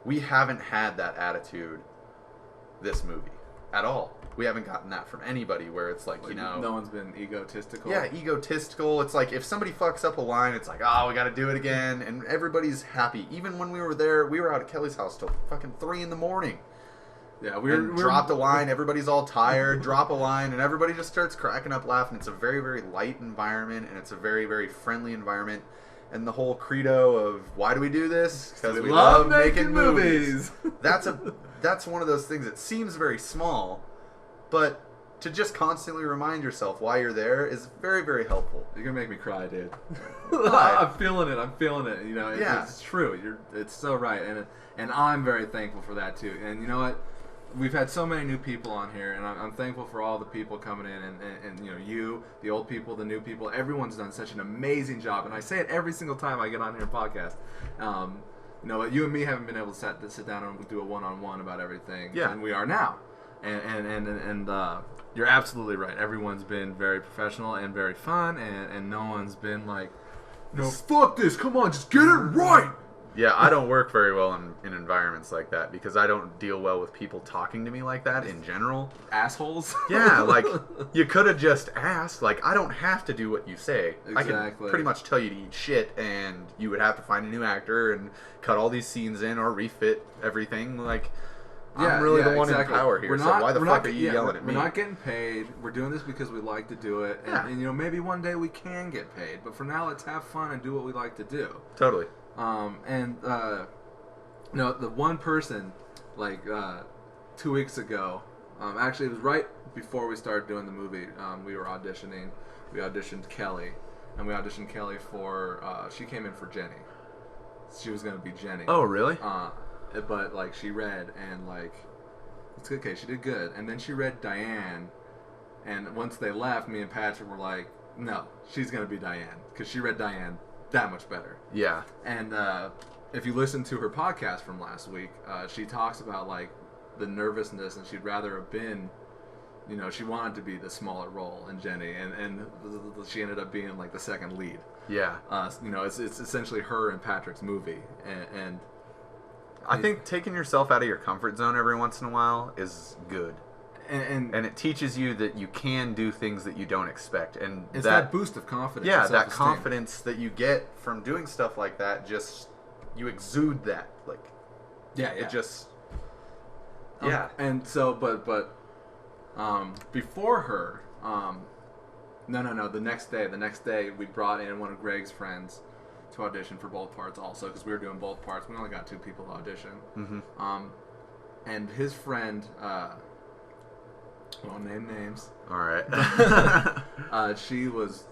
A: we haven't had that attitude this movie at all. We haven't gotten that from anybody where it's like
B: no one's been egotistical.
A: Yeah, egotistical. It's like if somebody fucks up a line, it's like, oh, we got to do it again, and everybody's happy. Even when we were there, we were out at Kelly's house till fucking 3 a.m.
B: Yeah,
A: We dropped a line, everybody's all tired, drop a line, and everybody just starts cracking up laughing. It's a very, very light environment, and it's a very, very friendly environment. And the whole credo of, why do we do this? Because we love making movies. That's one of those things that seems very small, but to just constantly remind yourself why you're there is very, very helpful.
B: You're gonna make me cry, dude.
A: Why?
B: I'm feeling it. It's true. It's so right, and I'm very thankful for that too. And you know what? We've had so many new people on here, and I'm thankful for all the people coming in, and you, the old people, the new people. Everyone's done such an amazing job, and I say it every single time I get on here and podcast. But you and me haven't been able to sit down and do a one-on-one about everything,
A: Yeah.
B: and we are now. And you're absolutely right. Everyone's been very professional and very fun, and no one's been like, fuck this, come on, just get it right.
A: Yeah, I don't work very well in environments like that because I don't deal well with people talking to me like that in general.
B: Assholes.
A: Yeah, like, you could have just asked. Like, I don't have to do what you say. I
B: Exactly.
A: can pretty much tell you to eat shit, and you would have to find a new actor and cut all these scenes in or refit everything. Like, I'm really the one in power here, so why the fuck are you yelling at me?
B: We're not getting paid. We're doing this because we like to do it. And maybe one day we can get paid. But for now, let's have fun and do what we like to do.
A: Totally.
B: The one person, like 2 weeks ago, actually it was right before we started doing the movie. We were auditioning. We auditioned Kelly, and we auditioned Kelly for. She came in for Jenny. She was gonna be Jenny.
A: Oh, really?
B: But like she read and like it's okay. She did good, and then she read Diane, and once they left, me and Patrick were like, no, she's gonna be Diane because she read Diane that much better.
A: Yeah.
B: And if you listen to her podcast from last week, she talks about like the nervousness, and she'd rather have been, she wanted to be the smaller role in Jenny, and she ended up being like the second lead.
A: Yeah.
B: It's essentially her and Patrick's movie, and
A: I think taking yourself out of your comfort zone every once in a while is good. And it teaches you that you can do things that you don't expect, and
B: it's that boost of confidence.
A: Yeah,
B: and
A: that
B: self-esteem.
A: confidence that you get from doing stuff like that, just you exude that, like,
B: yeah.
A: It just,
B: and so, but before her, no, the next day we brought in one of Greg's friends to audition for both parts also because we were doing both parts. We only got 2 people to audition.
A: Mm-hmm.
B: And his friend. Won't name names.
A: All right.
B: She was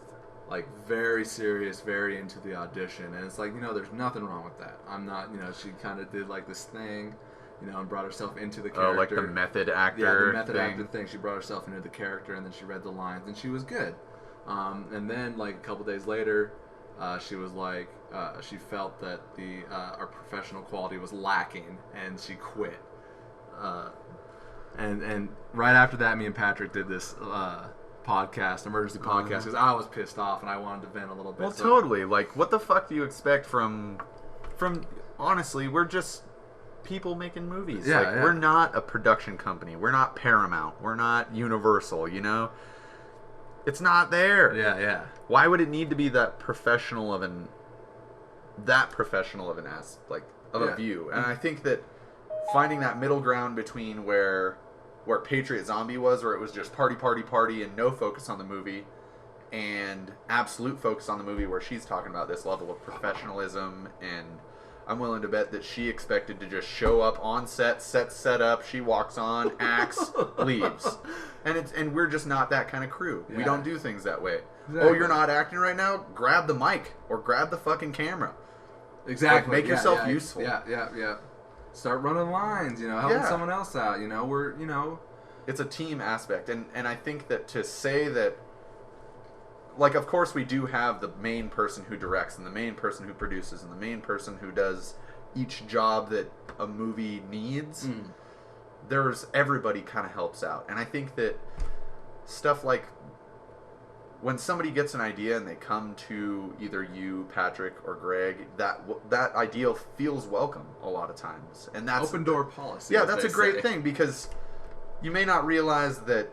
B: like very serious, very into the audition, and it's like there's nothing wrong with that. I'm not, she kind of did like this thing, and brought herself into the character.
A: Oh, like the method actor.
B: Yeah, the method
A: thing.
B: actor thing. She brought herself into the character, and then she read the lines, and she was good. And then like a couple days later, she was like, she felt that our professional quality was lacking, and she quit. And right after that, me and Patrick did this emergency podcast, because I was pissed off and I wanted to vent a little bit.
A: Well, totally. Like, what the fuck do you expect from? Honestly, we're just people making movies.
B: Yeah,
A: like, we're not a production company. We're not Paramount. We're not Universal. It's not there.
B: Yeah.
A: Why would it need to be that professional of a view? And I think that finding that middle ground between where Patriot Zombie was, where it was just party and no focus on the movie, and absolute focus on the movie, where she's talking about this level of professionalism and I'm willing to bet that she expected to just show up on set up, she walks on, acts, leaves. And we're just not that kind of crew.
B: Yeah.
A: We don't do things that way.
B: Exactly.
A: Oh, you're not acting right now? Grab the mic or grab the fucking camera.
B: Exactly.
A: Like, make yourself useful.
B: Yeah. Start running lines, helping someone else out,
A: It's a team aspect. And I think that to say that, like, of course we do have the main person who directs and the main person who produces and the main person who does each job that a movie needs. There's everybody kind of helps out. And I think that stuff like when somebody gets an idea and they come to either you, Patrick, or Greg, that idea feels welcome a lot of times. And that's
B: open door policy.
A: Yeah, that's a great thing, because you may not realize that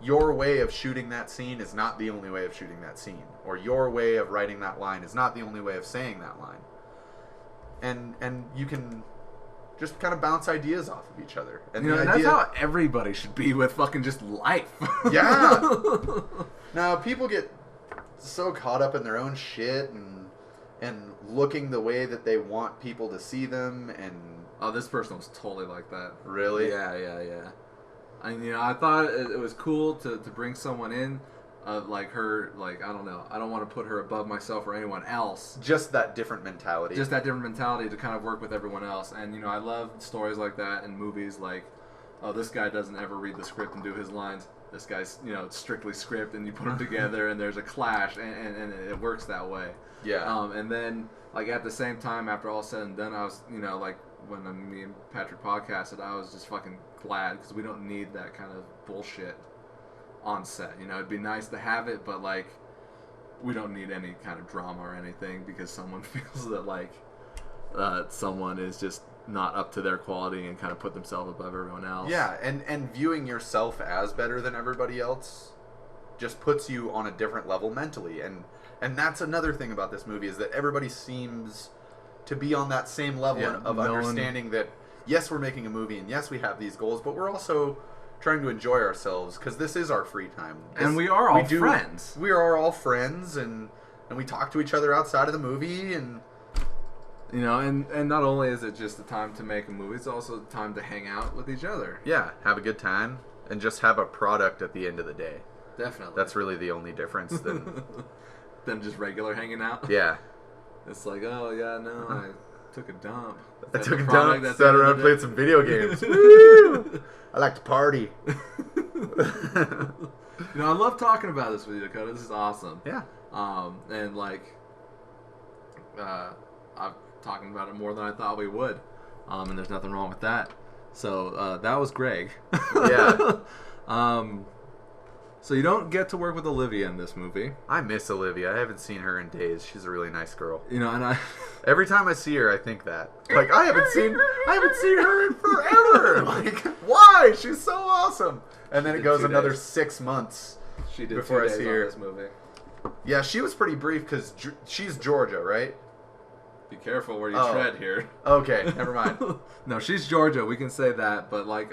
A: your way of shooting that scene is not the only way of shooting that scene, or your way of writing that line is not the only way of saying that line. And you can just kind of bounce ideas off of each other. And
B: that's how everybody should be with fucking just life.
A: Yeah. Now, people get so caught up in their own shit and looking the way that they want people to see them. And
B: oh, this person was totally like that.
A: Really?
B: Yeah. I thought it was cool to bring someone in, like her, like, I don't know. I don't want to put her above myself or anyone else.
A: Just that different mentality.
B: Just that different mentality to kind of work with everyone else. And, I love stories like that in movies, like, oh, this guy doesn't ever read the script and do his lines. This guy's, strictly script, and you put them together and there's a clash, and it works that way.
A: Yeah.
B: And then, like, at the same time, after all said and done, I was, like, when me and Patrick podcasted, I was just fucking glad, because we don't need that kind of bullshit on set. It'd be nice to have it, but, like, we don't need any kind of drama or anything, because someone feels that, like, someone is just not up to their quality and kind of put themselves above everyone else.
A: Yeah, and viewing yourself as better than everybody else just puts you on a different level mentally. And that's another thing about this movie, is that everybody seems to be on that same level of understanding that, yes, we're making a movie, and yes, we have these goals, but we're also trying to enjoy ourselves, because this is our free time.
B: And we are all friends.
A: We are all friends, and we talk to each other outside of the movie, and...
B: and not only is it just the time to make a movie, it's also the time to hang out with each other.
A: Yeah, have a good time, and just have a product at the end of the day.
B: Definitely.
A: That's really the only difference than
B: just regular hanging out.
A: Yeah.
B: It's like, oh yeah, no, I took a dump.
A: I took a dump, sat around, played some video games.
B: Woo!
A: I like to party.
B: I love talking about this with you, Dakota. This is awesome.
A: Yeah.
B: And like, I'm talking about it more than I thought we would. And there's nothing wrong with that. So that was Greg.
A: Yeah.
B: So you don't get to work with Olivia in this movie.
A: I miss Olivia. I haven't seen her in days. She's a really nice girl.
B: And I
A: every time I see her, I think that. Like, I haven't seen her in forever. Like, why? She's so awesome. And then it goes another 6 months
B: she did
A: before
B: 2
A: I
B: days
A: see
B: on
A: her.
B: this movie.
A: Yeah, she was pretty brief because she's Georgia, right?
B: Be careful where you tread here.
A: Okay, never mind.
B: No, she's Georgia. We can say that, but like,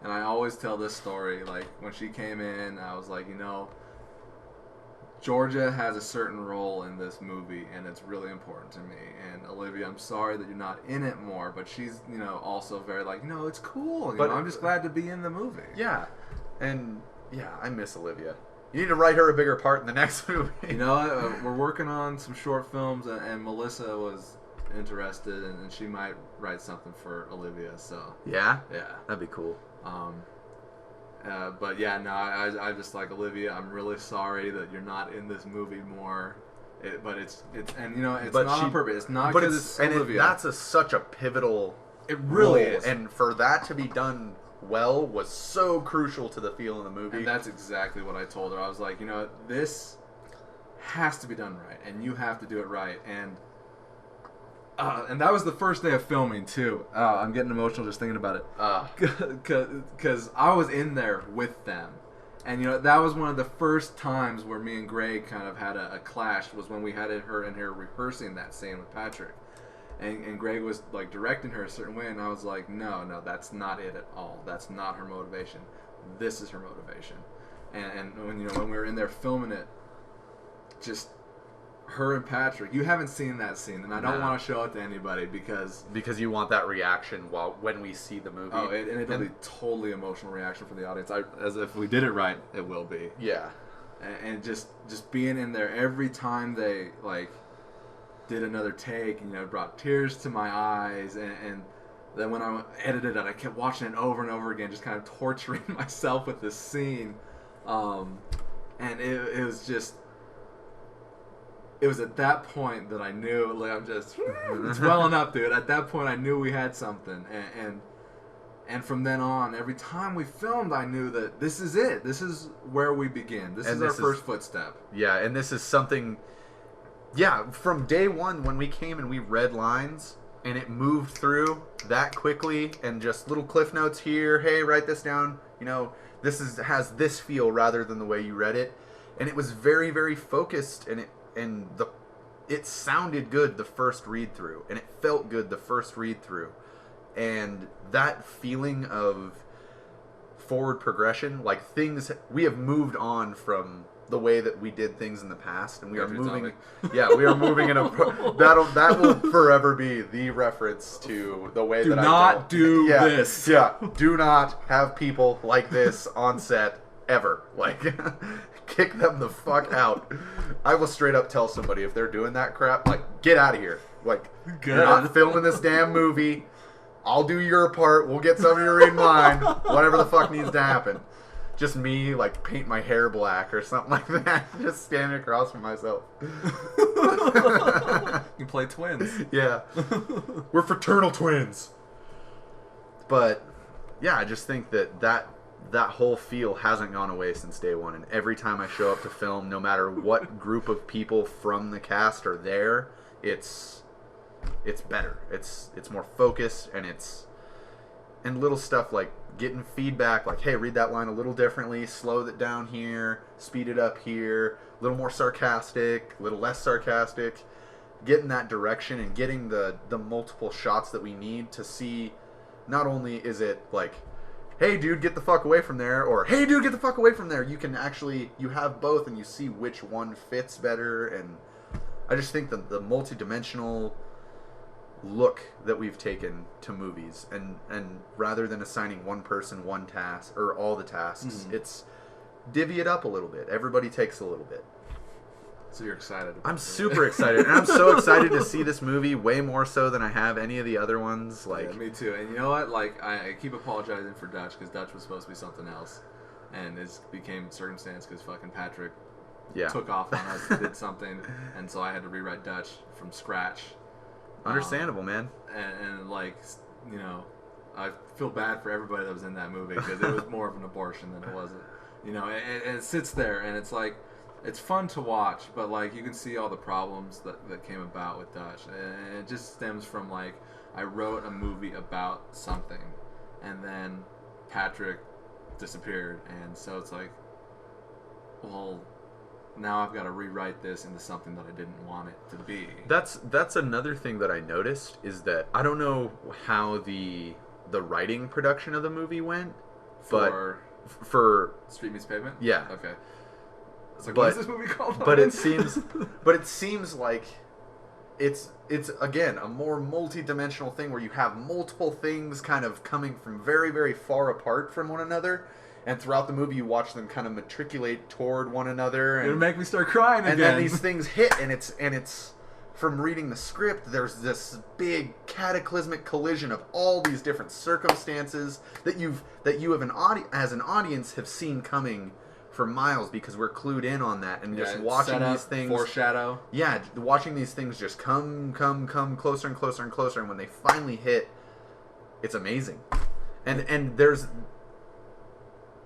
B: and I always tell this story. Like, when she came in, I was like, Georgia has a certain role in this movie, and it's really important to me. And Olivia, I'm sorry that you're not in it more, but she's, also very like, it's cool. But I'm just glad to be in the movie.
A: Yeah, and yeah, I miss Olivia. You need to write her a bigger part in the next movie.
B: We're working on some short films, and Melissa was interested, and she might write something for Olivia. So
A: yeah,
B: yeah,
A: that'd be cool.
B: But yeah, no, I just like, Olivia, I'm really sorry that you're not in this movie more. But it's it's not on purpose. It's not because it's Olivia.
A: That's such a pivotal.
B: It really
A: role,
B: is.
A: And for that to be done well was so crucial to the feel of the movie.
B: And that's exactly what I told her. I was like, this has to be done right, and you have to do it right. And that was the first day of filming too. I'm getting emotional just thinking about it. Because I was in there with them. And, that was one of the first times where me and Greg kind of had a clash, was when we had her in here rehearsing that scene with Patrick. And Greg was, like, directing her a certain way, and I was like, no, that's not it at all. That's not her motivation. This is her motivation. And when we were in there filming it, just her and Patrick. You haven't seen that scene, and I don't
A: No.
B: want to show it to anybody because
A: you want that reaction when we see the movie.
B: it'll be totally emotional reaction from the audience. As if we did it right, it will be.
A: Yeah.
B: And just being in there every time they like did another take, it brought tears to my eyes, and then when I edited it, I kept watching it over and over again, just kind of torturing myself with this scene, and it was just. It was at that point that I knew, like, I'm just, it's welling up, dude. At that point, I knew we had something, and from then on, every time we filmed, I knew that this is it. This is where we begin. This is our first footstep.
A: Yeah, and this is something. Yeah, from day one when we came and we read lines and it moved through that quickly, and just little cliff notes here. Hey, write this down. This has this feel rather than the way you read it, and it was very, very focused, and it sounded good the first read through, and it felt good the first read through, and that feeling of forward progression, like things we have moved on from the way that we did things in the past, and we are moving. Yeah, we are moving in a that will forever be the reference to the way that I
B: do this.
A: Yeah, do not have people like this on set ever. Like. Kick them the fuck out. I will straight up tell somebody if they're doing that crap, like, get out of here. Like, you're not filming this damn movie. I'll do your part. We'll get somebody to read mine. Whatever the fuck needs to happen. Just me, like, paint my hair black or something like that. Just standing across from myself.
B: You play twins.
A: Yeah. We're fraternal twins. But, yeah, I just think that whole feel hasn't gone away since day one, and every time I show up to film, no matter what group of people from the cast are there, it's better. It's more focused, and little stuff like getting feedback, like, hey, read that line a little differently, slow it down here, speed it up here, a little more sarcastic, a little less sarcastic, getting that direction and getting the multiple shots that we need to see. Not only is it like, hey dude, get the fuck away from there, or hey dude, get the fuck away from there. You can actually, you have both, and you see which one fits better. And I just think that the multi-dimensional look that we've taken to movies, and rather than assigning one person one task or all the tasks, it's divvy it up a little bit. Everybody takes a little bit.
B: So you're excited about
A: I'm super excited, and I'm so excited to see this movie, way more so than I have any of the other ones. Like,
B: yeah, me too. And you know what? Like, I keep apologizing for Dutch, because Dutch was supposed to be something else, and it became circumstance because fucking Patrick took off on us and did something, and so I had to rewrite Dutch from scratch.
A: Understandable, man.
B: And like, I feel bad for everybody that was in that movie, because it was more of an abortion than it wasn't. And it sits there, and it's like, it's fun to watch, but like, you can see all the problems that came about with Dutch, and it just stems from, like, I wrote a movie about something, and then Patrick disappeared, and so it's like, well, now I've got to rewrite this into something that I didn't want it to be.
A: That's another thing that I noticed, is that I don't know how the writing production of the movie went,
B: for Street Meets Pavement?
A: Yeah.
B: Okay. It's like, what is this movie called?
A: But it seems like it's again a more multi-dimensional thing, where you have multiple things kind of coming from very, very far apart from one another, and throughout the movie you watch them kind of matriculate toward one another, and
B: it'll make me start crying again.
A: And then these things hit, and it's from reading the script, there's this big cataclysmic collision of all these different circumstances that you have as an audience have seen coming for miles, because we're clued in on that, and just watching these things
B: foreshadow.
A: Yeah, watching these things just come closer and closer and closer, and when they finally hit, it's amazing. And there's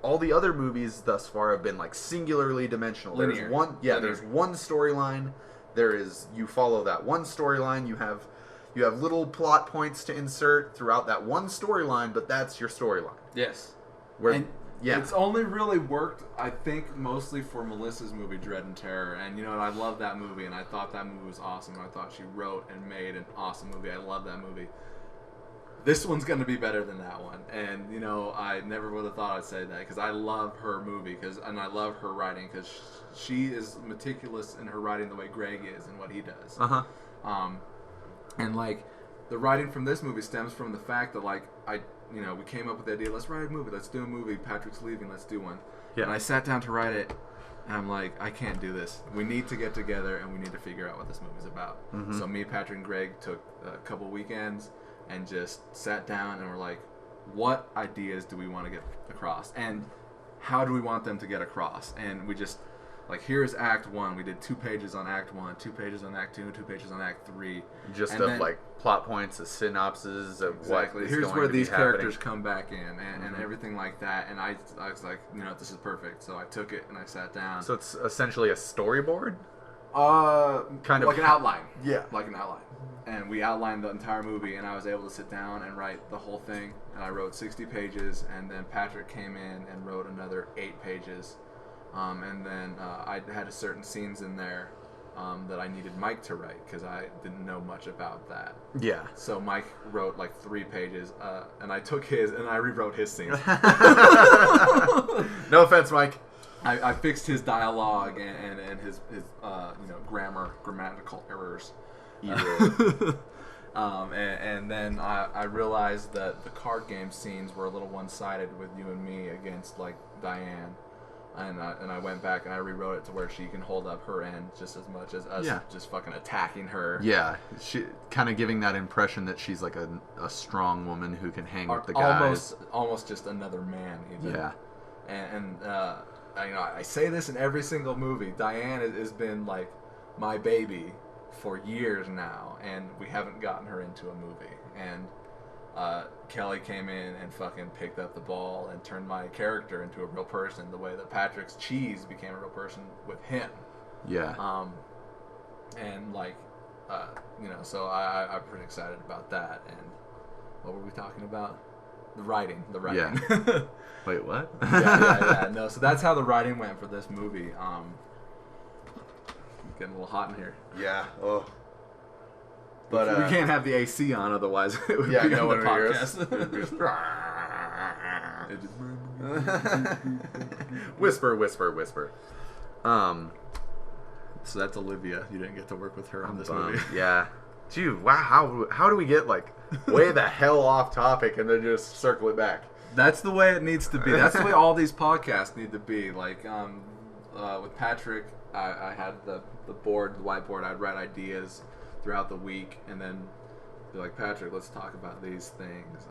A: all the other movies thus far have been like singularly dimensional.
B: Linear.
A: There's one storyline. You follow that one storyline. You have little plot points to insert throughout that one storyline, but that's your storyline.
B: Yes.
A: Yeah.
B: It's only really worked, I think, mostly for Melissa's movie, Dread and Terror. And, I love that movie, and I thought that movie was awesome. I thought she wrote and made an awesome movie. I love that movie. this one's going to be better than that one. And, you know, I never would have thought I'd say that because I love her movie and I love her writing because she is meticulous in her writing the way Greg is and what he does. And, like, the writing from this movie stems from the fact that, like, we came up with the idea, let's write a movie, let's do a movie, Patrick's leaving, let's do one. Yeah. And I sat down to write it, and I'm like, I can't do this. We need to get together, and we need to figure out what this movie's about. So me, Patrick, and Greg took a couple weekends and just sat down and were like, what ideas do we want to get across? And how do we want them to get across? And we just... Like, here's Act 1. We did 2 pages on Act 1, 2 pages on Act 2, 2 pages on Act 3.
A: Just and of, then, like, plot points, a synopsis of
B: exactly.
A: what is
B: here's
A: going
B: where
A: to
B: these
A: be
B: characters come back in and everything like that. And I was like, you know, this is perfect. So I took it and I sat down.
A: So it's essentially a storyboard?
B: Kind of. Like an outline.
A: Yeah.
B: Like an outline. And we outlined the entire movie, and I was able to sit down and write the whole thing. And I wrote 60 pages, and then Patrick came in and wrote another 8 pages. And then I had certain scenes in there that I needed Mike to write because I didn't know much about that.
A: Yeah.
B: So Mike wrote like 3 pages, and I took his and I rewrote his scenes.
A: No offense, Mike.
B: I fixed his dialogue and his grammatical errors. And then I realized that the card game scenes were a little one-sided with you and me against like Diane. And I went back and I rewrote it to where she can hold up her end just as much as us just fucking attacking her.
A: Yeah, she kind of giving that impression that she's like a strong woman who can hang with the guys.
B: Almost just another man. Even.
A: Yeah.
B: And I say this in every single movie. Diane has been like my baby for years now, and we haven't gotten her into a movie. And Kelly came in and fucking picked up the ball and turned my character into a real person the way that Patrick's cheese became a real person with him.
A: Yeah.
B: And like, so I'm pretty excited about that. And what were we talking about? The writing.
A: Yeah. Wait, what?
B: yeah. No, so that's how the writing went for this movie. Getting a little hot in here.
A: Yeah. Oh. But
B: we can't have the AC on, otherwise it would be on the podcast.
A: Whisper.
B: So that's Olivia. You didn't get to work with her on this movie.
A: Yeah. Dude, wow. How do we get like way the hell off topic and then just circle it back?
B: That's the way it needs to be. That's the way all these podcasts need to be. Like with Patrick, I had the whiteboard. I'd write ideas throughout the week, and then be like, Patrick, let's talk about these things.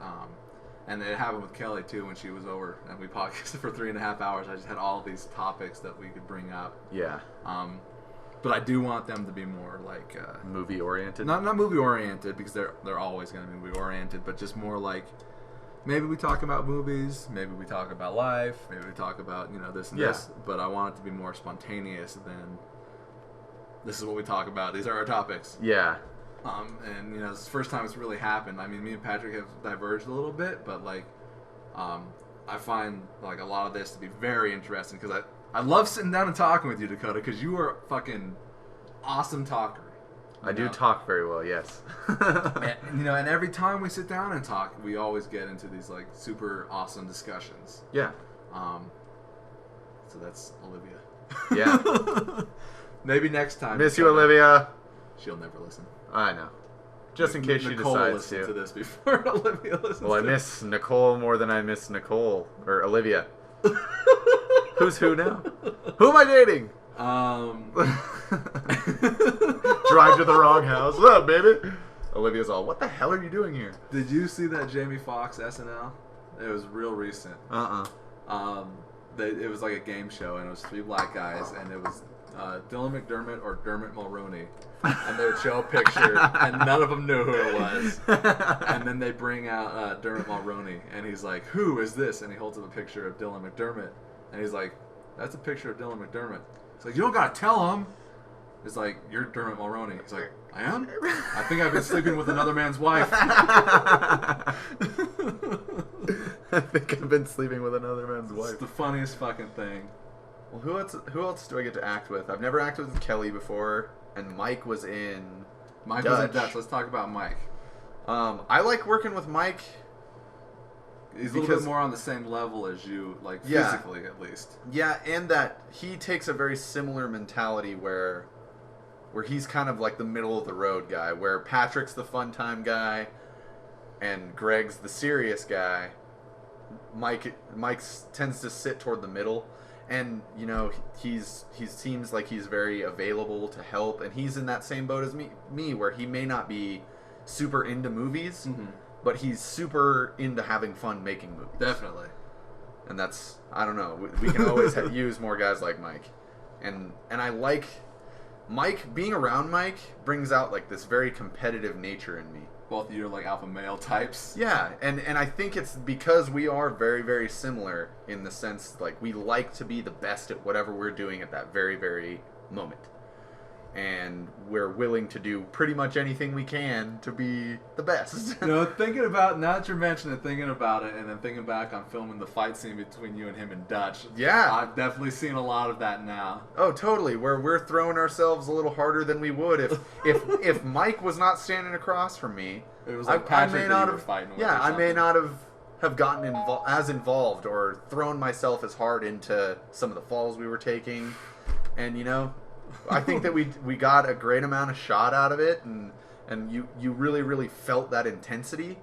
B: And it happened with Kelly too when she was over, and we podcasted for 3.5 hours. I just had all these topics that we could bring up.
A: Yeah.
B: But I do want them to be more like
A: movie oriented.
B: Not movie oriented because they're always going to be movie oriented, but just more like maybe we talk about movies, maybe we talk about life, maybe we talk about this and this. But I want it to be more spontaneous than. This is what we talk about. These are our topics.
A: Yeah.
B: And it's the first time it's really happened. I mean, me and Patrick have diverged a little bit, but like, I find like a lot of this to be very interesting because I love sitting down and talking with you, Dakota, because you are a fucking awesome talker.
A: I do talk very well, yes.
B: and every time we sit down and talk, we always get into these like super awesome discussions.
A: Yeah.
B: So that's Olivia.
A: Yeah.
B: Maybe next time.
A: Miss you, Olivia.
B: She'll never listen.
A: I know. Just in case she decides
B: to. To this before Olivia listens.
A: Well, I miss Nicole more than I miss Nicole or Olivia. Who's who now? Who am I dating? Drive to the wrong house. What up, baby? Olivia's all, what the hell are you doing here?
B: Did you see that Jamie Foxx SNL? It was real recent. It was like a game show, and it was 3 black guys, and it was Dylan McDermott or Dermot Mulroney, and they would show a picture, and none of them knew who it was. And then they bring out Dermot Mulroney, and he's like, "Who is this?" And he holds up a picture of Dylan McDermott, and he's like, "That's a picture of Dylan McDermott." He's like, "You don't gotta tell him." It's like, "You're Dermot Mulroney." He's like, "I am? I think I've been sleeping with another man's wife."
A: I think I've been sleeping with another man's wife.
B: It's the funniest fucking thing.
A: Well, who else do I get to act with? I've never acted with Kelly before, and Mike was in
B: Dutch. Was in Dutch. Let's talk about Mike.
A: I like working with Mike.
B: He's a little
A: Because-
B: bit more on the same level as you, like
A: Yeah.
B: physically at least.
A: Yeah, and that he takes a very similar mentality where he's kind of like the middle of the road guy, where Patrick's the fun time guy and Greg's the serious guy. Mike tends to sit toward the middle, and you know he seems like he's very available to help, and he's in that same boat as me where he may not be super into movies, but he's super into having fun making movies.
B: Definitely.
A: And that's, I don't know, we can always use more guys like Mike, and I like Mike. Being around Mike brings out like this very competitive nature in me.
B: Both of you are like alpha male types.
A: Yeah, and I think it's because we are very, very similar in the sense, like, we like to be the best at whatever we're doing at that very, very moment. And we're willing to do pretty much anything we can to be the best.
B: You know, thinking about, now that you're mentioning it, thinking about it, and then thinking back on filming the fight scene between you and him and Dutch.
A: Yeah.
B: I've definitely seen a lot of that now.
A: Oh, totally. Where we're throwing ourselves a little harder than we would if Mike was not standing across from me.
B: It was like Patrick that you were fighting with.
A: Yeah,
B: or
A: I may
B: something.
A: not have gotten as involved or thrown myself as hard into some of the falls we were taking, and you know, I think that we got a great amount of shot out of it, and you really, really felt that intensity,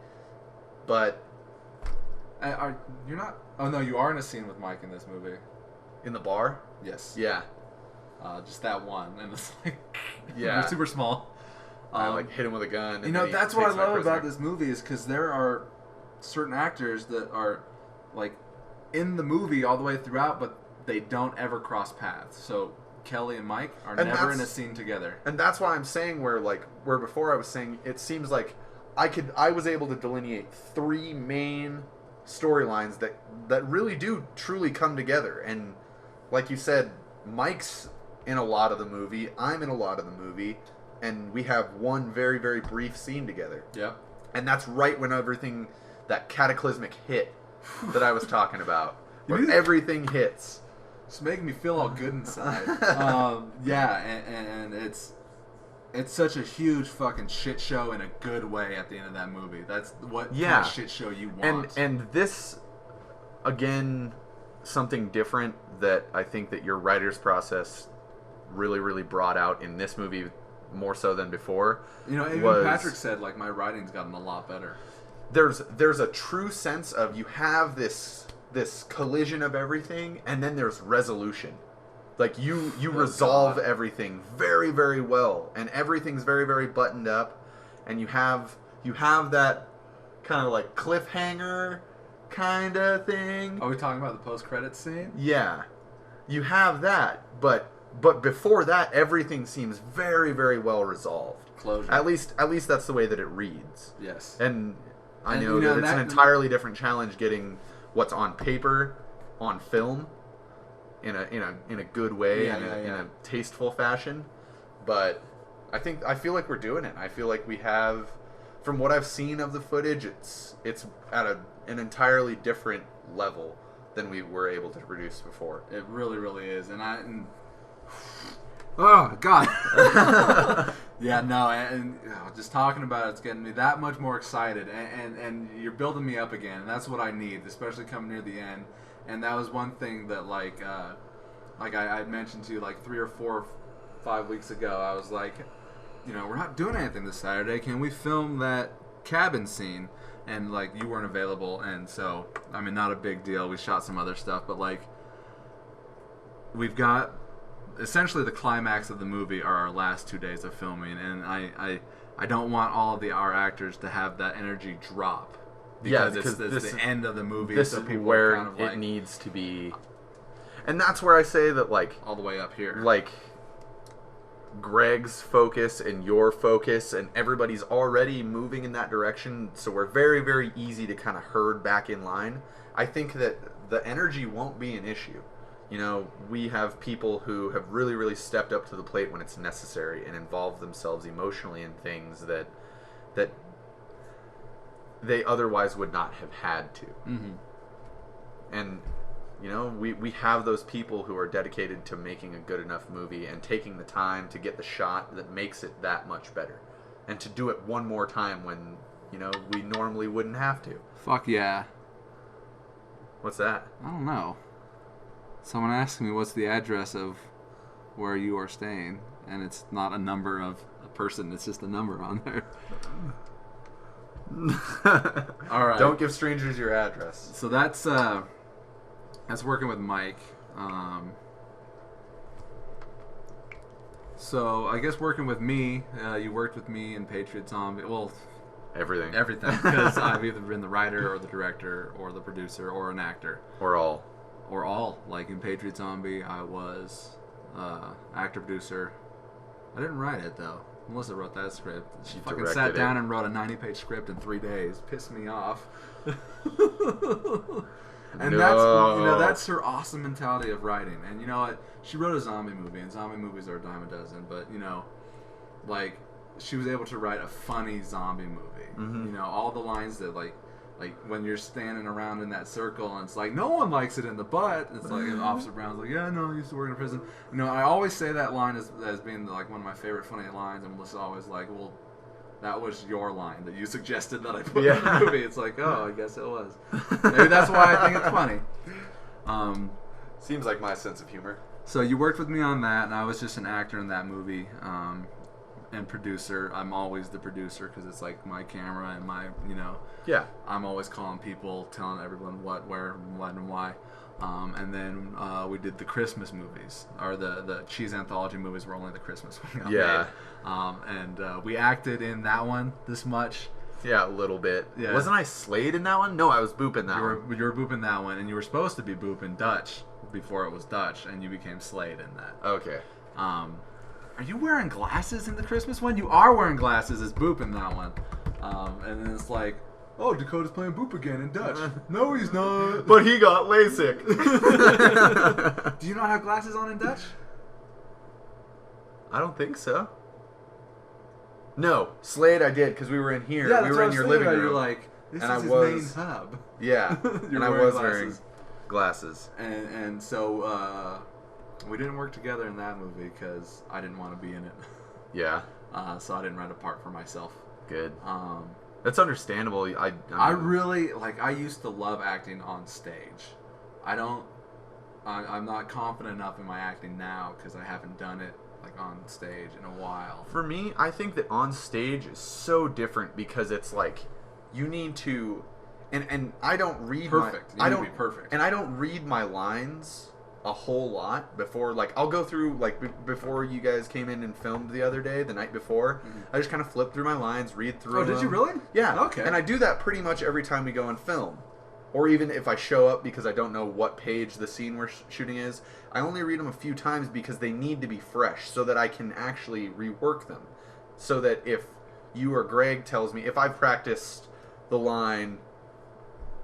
A: but
B: You're not. Oh no, you are in a scene with Mike in this movie.
A: in the bar,
B: Yes.
A: yeah,
B: Just that one, and it's like
A: Yeah.
B: super small.
A: I like hit him with a gun. And
B: You know,
A: then he
B: that's what I
A: takes my
B: love about
A: prisoner.
B: this movie is because there are certain actors that are like in the movie all the way throughout, but they don't ever cross paths. So Kelly and Mike are
A: And
B: never in a
A: that's-
B: scene together.
A: And that's why I'm saying where before I was saying it seems like I was able to delineate three main storylines that really do truly come together. And like you said, Mike's in a lot of the movie, I'm in a lot of the movie, and we have one very, very brief scene together.
B: Yep.
A: And that's right when everything, that cataclysmic hit that I was talking about, where
B: You-
A: everything hits.
B: It's making me feel all good inside. Yeah, and it's such a huge fucking shit show in a good way at the end of that movie. That's what kind
A: Yeah.
B: of shit show you want.
A: And this, again, something different that I think that your writer's process really, really brought out in this movie more so than before.
B: you know, even
A: was-
B: Patrick said like my writing's gotten a lot better.
A: There's a true sense of you have this collision of everything, and then there's resolution. Like you resolve
B: God.
A: everything very, very well, and everything's very, very buttoned up, and you have that kind of like cliffhanger kind of thing.
B: Are we talking about the post-credits scene?
A: Yeah, you have that, but before that, everything seems very, very well resolved.
B: Closure.
A: At least that's the way that it reads.
B: Yes.
A: And I
B: And,
A: know
B: you know,
A: that it's an
B: that-
A: entirely different challenge getting what's on paper on film in a good way,
B: Yeah,
A: in
B: yeah.
A: a tasteful fashion. But I feel like we're doing it. I feel like we have, from what I've seen of the footage, it's at an entirely different level than we were able to produce before.
B: It really, really is, oh God. Yeah, no, and just talking about it's getting me that much more excited, and you're building me up again, and that's what I need, especially coming near the end. And that was one thing that like I mentioned to you like 3 or 4 or 5 weeks ago. I was like, you know, we're not doing anything this Saturday. Can we film that cabin scene? And like you weren't available, and so I mean, not a big deal. We shot some other stuff, but like we've got essentially the climax of the movie are our last 2 days of filming, and I don't want all of our actors to have that energy drop because it's the end of the movie.
A: This
B: so
A: is
B: people
A: where
B: are kind of like
A: it needs to be, and that's where I say that like
B: all the way up here.
A: like Greg's focus and your focus and everybody's already moving in that direction, so we're very, very easy to kind of herd back in line. I think that the energy won't be an issue. You know, we have people who have really, really stepped up to the plate when it's necessary and involved themselves emotionally in things that they otherwise would not have had to.
B: Mm-hmm.
A: And you know, we have those people who are dedicated to making a good enough movie and taking the time to get the shot that makes it that much better, and to do it one more time when you know, we normally wouldn't have to.
B: Fuck yeah.
A: What's that?
B: I don't know. Someone asked me what's the address of where you are staying, and it's not a number of a person, it's just a number on there. All right.
A: Don't give strangers your address.
B: So that's working with Mike. So I guess working with me, you worked with me in Patriot Zombie. Well,
A: Everything.
B: because I've either been the writer or the director or the producer or an actor
A: Or all.
B: or all. Like in Patriot Zombie, I was actor producer. I didn't write it though. Melissa wrote that script. She fucking
A: directed
B: sat down
A: it.
B: and wrote a 90-page script in 3 days. Pissed me off. And that's her awesome mentality of writing. And you know what? She wrote a zombie movie, and zombie movies are a dime a dozen. But you know, like she was able to write a funny zombie movie.
A: Mm-hmm.
B: You know, all the lines that like when you're standing around in that circle, and it's like no one likes it in the butt. It's like and Officer Brown's like, yeah, no, I used to work in a prison. You know, I always say that line as being like one of my favorite funny lines, and Melissa's always like, well, that was your line that you suggested that I put in the movie. It's like, oh, I guess it was. Maybe that's why I think it's funny.
A: Seems like my sense of humor.
B: So you worked with me on that, and I was just an actor in that movie and producer. I'm always the producer because it's like my camera and my, you know.
A: Yeah.
B: I'm always calling people, telling everyone what, where, when, and why. And then we did the Christmas movies, or the cheese anthology movies were only the Christmas one got
A: Yeah.
B: made. And we acted in that one this much.
A: Yeah, a little bit.
B: Yeah.
A: Wasn't I Slade in that one? No, I was Boop in that one.
B: You were Boop in that one, and you were supposed to be Boop in Dutch before it was Dutch, and you became Slade in that.
A: Okay.
B: Are you wearing glasses in the Christmas one? You are wearing glasses as Boop in that one. And then it's like, oh, Dakota's playing Boop again in Dutch. No, he's not.
A: But he got LASIK.
B: Do you not have glasses on in Dutch?
A: I don't think so. No, Slade I did because we were in here.
B: Yeah,
A: we
B: that's
A: were
B: what
A: in your
B: I was thinking
A: living
B: about.
A: room.
B: You're like, this
A: and
B: is
A: I
B: his
A: was-
B: main hub.
A: Yeah,
B: You're
A: and I
B: wearing
A: was
B: glasses.
A: wearing glasses.
B: And so we didn't work together in that movie because I didn't want to be in it.
A: Yeah,
B: So I didn't write a part for myself.
A: good.
B: Um,
A: That's understandable.
B: I really I used to love acting on stage. I'm not confident enough in my acting now because I haven't done it like on stage in a while.
A: For me, I think that on stage is so different because it's like you need to, and I don't read
B: Perfect.
A: I
B: You need
A: don't
B: to be perfect.
A: and I don't read my lines a whole lot before. Like I'll go through before you guys came in and filmed the other day, the night before. I just kind of flip through my lines, read through.
B: Oh, did you
A: them.
B: really?
A: Yeah.
B: Okay.
A: And I do that pretty much every time we go and film. Or even if I show up because I don't know what page the scene we're shooting is, I only read them a few times because they need to be fresh so that I can actually rework them. So that if you or Greg tells me, if I've practiced the line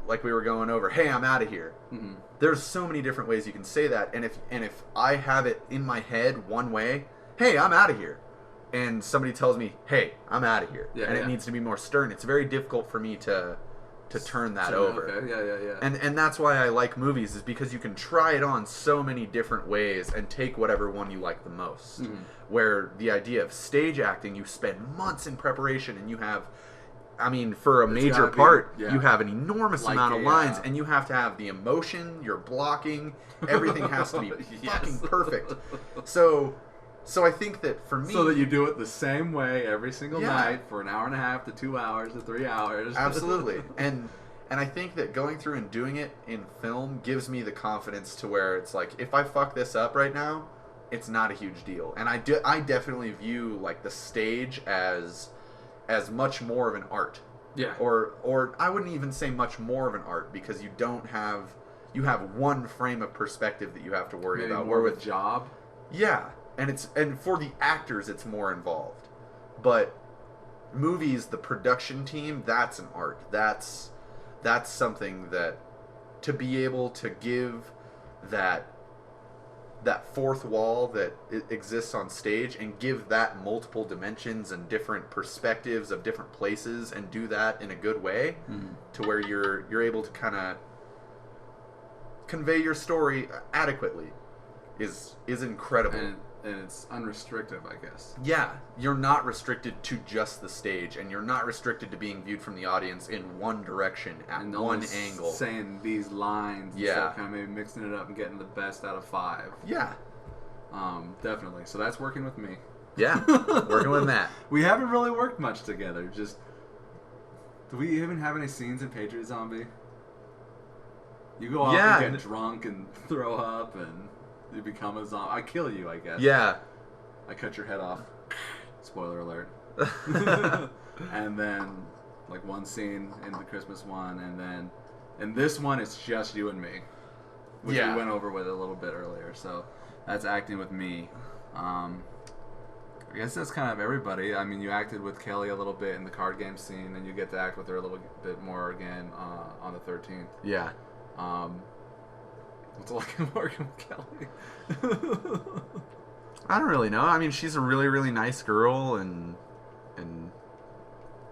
A: like we were going over, hey, I'm out of here.
B: Mm-hmm.
A: There's so many different ways you can say that, and if I have it in my head one way, hey, I'm out of here, and somebody tells me, hey, I'm out of here, and it needs to be more stern, it's very difficult for me to turn that over.
B: Okay. Yeah.
A: And that's why I like movies, is because you can try it on so many different ways and take whatever one you like the most.
B: Mm-hmm.
A: Where the idea of stage acting, you spend months in preparation, and you have, I mean, for a major
B: gotta be-
A: part,
B: yeah.
A: you have an enormous
B: Like
A: amount of
B: a,
A: lines, and you have to have the emotion, your blocking, everything has to be
B: Yes.
A: fucking perfect. So I think that for me,
B: So that you do it the same way every single
A: Yeah.
B: night for an hour and a half to 2 hours to 3 hours.
A: absolutely, and I think that going through and doing it in film gives me the confidence to where it's like, if I fuck this up right now, it's not a huge deal. And I definitely view like the stage as much more of an art.
B: Yeah.
A: Or I wouldn't even say much more of an art, because you have one frame of perspective that you have to worry
B: Maybe
A: about.
B: more
A: Where
B: of a
A: with
B: job.
A: yeah, and for the actors it's more involved. But movies, the production team, that's an art. That's something that, to be able to give that fourth wall that exists on stage and give that multiple dimensions and different perspectives of different places, and do that in a good way, to where you're able to kind of convey your story adequately is incredible.
B: and it's unrestricted, I guess.
A: Yeah, you're not restricted to just the stage, and you're not restricted to being viewed from the audience in one direction at
B: And
A: one
B: only
A: angle.
B: saying these lines,
A: Yeah.
B: instead of kind of maybe mixing it up and getting the best out of 5.
A: Yeah,
B: Definitely. So that's working with me.
A: yeah, working with Matt.
B: We haven't really worked much together. Just, do we even have any scenes in Patriot Zombie? You go off
A: Yeah.
B: and get drunk and throw up, and you become a zombie. I kill you, I guess.
A: Yeah.
B: I cut your head off. Spoiler alert. And then, like, one scene in the Christmas one, and then in this one, it's just you and me, which
A: Yeah.
B: we went over with a little bit earlier. So that's acting with me. I guess that's kind of everybody. I mean, you acted with Kelly a little bit in the card game scene, and you get to act with her a little bit more again on the 13th.
A: Yeah.
B: What's it like working with Kelly?
A: I don't really know. I mean, she's a really, really nice girl, and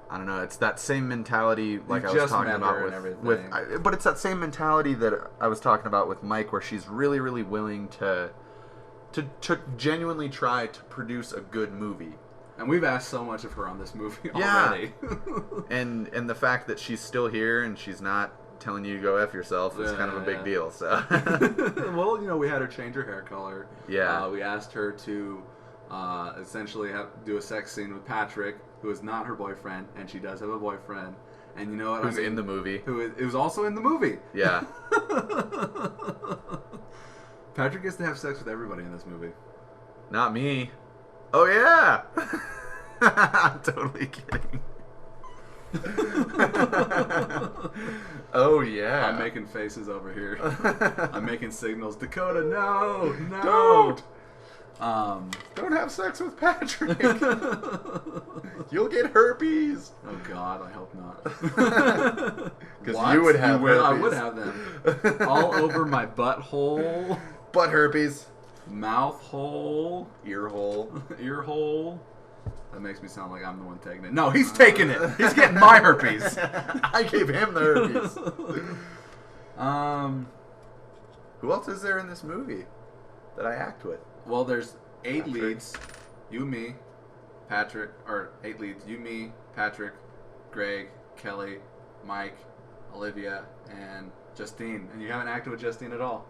A: I don't know. It's that same mentality, like
B: You
A: I was
B: just
A: talking
B: met
A: about
B: her and
A: with
B: everything.
A: but it's that same mentality that I was talking about with Mike, where she's really, really willing to genuinely try to produce a good movie.
B: And we've asked so much of her on this movie
A: Yeah.
B: already.
A: And the fact that she's still here and she's not telling you to go F yourself is kind of a big deal. So
B: Well, you know, we had her change her hair color.
A: Yeah.
B: We asked her to essentially do a sex scene with Patrick, who is not her boyfriend, and she does have a boyfriend. And you know what?
A: who's in the movie.
B: Who's also in the movie.
A: Yeah.
B: Patrick gets to have sex with everybody in this movie.
A: Not me. Oh yeah. I'm totally kidding. Oh yeah.
B: I'm making faces over here. I'm making signals. Dakota, no, no.
A: Don't.
B: Don't
A: have sex with Patrick. You'll get herpes.
B: Oh God, I hope not.
A: Because
B: What?
A: you would have
B: will? I
A: herpes.
B: would have them all over my butthole,
A: Butt herpes.
B: mouth hole,
A: Ear hole.
B: ear hole. That makes me sound like I'm the one taking it. No, he's taking it. He's getting my herpes.
A: I gave him the herpes. Who else is there in this movie that I act with?
B: Well, there's 8
A: Patrick.
B: leads. You, me, Patrick, or 8 leads. You, me, Patrick, Greg, Kelly, Mike, Olivia, and Justine. And you haven't acted with Justine at all.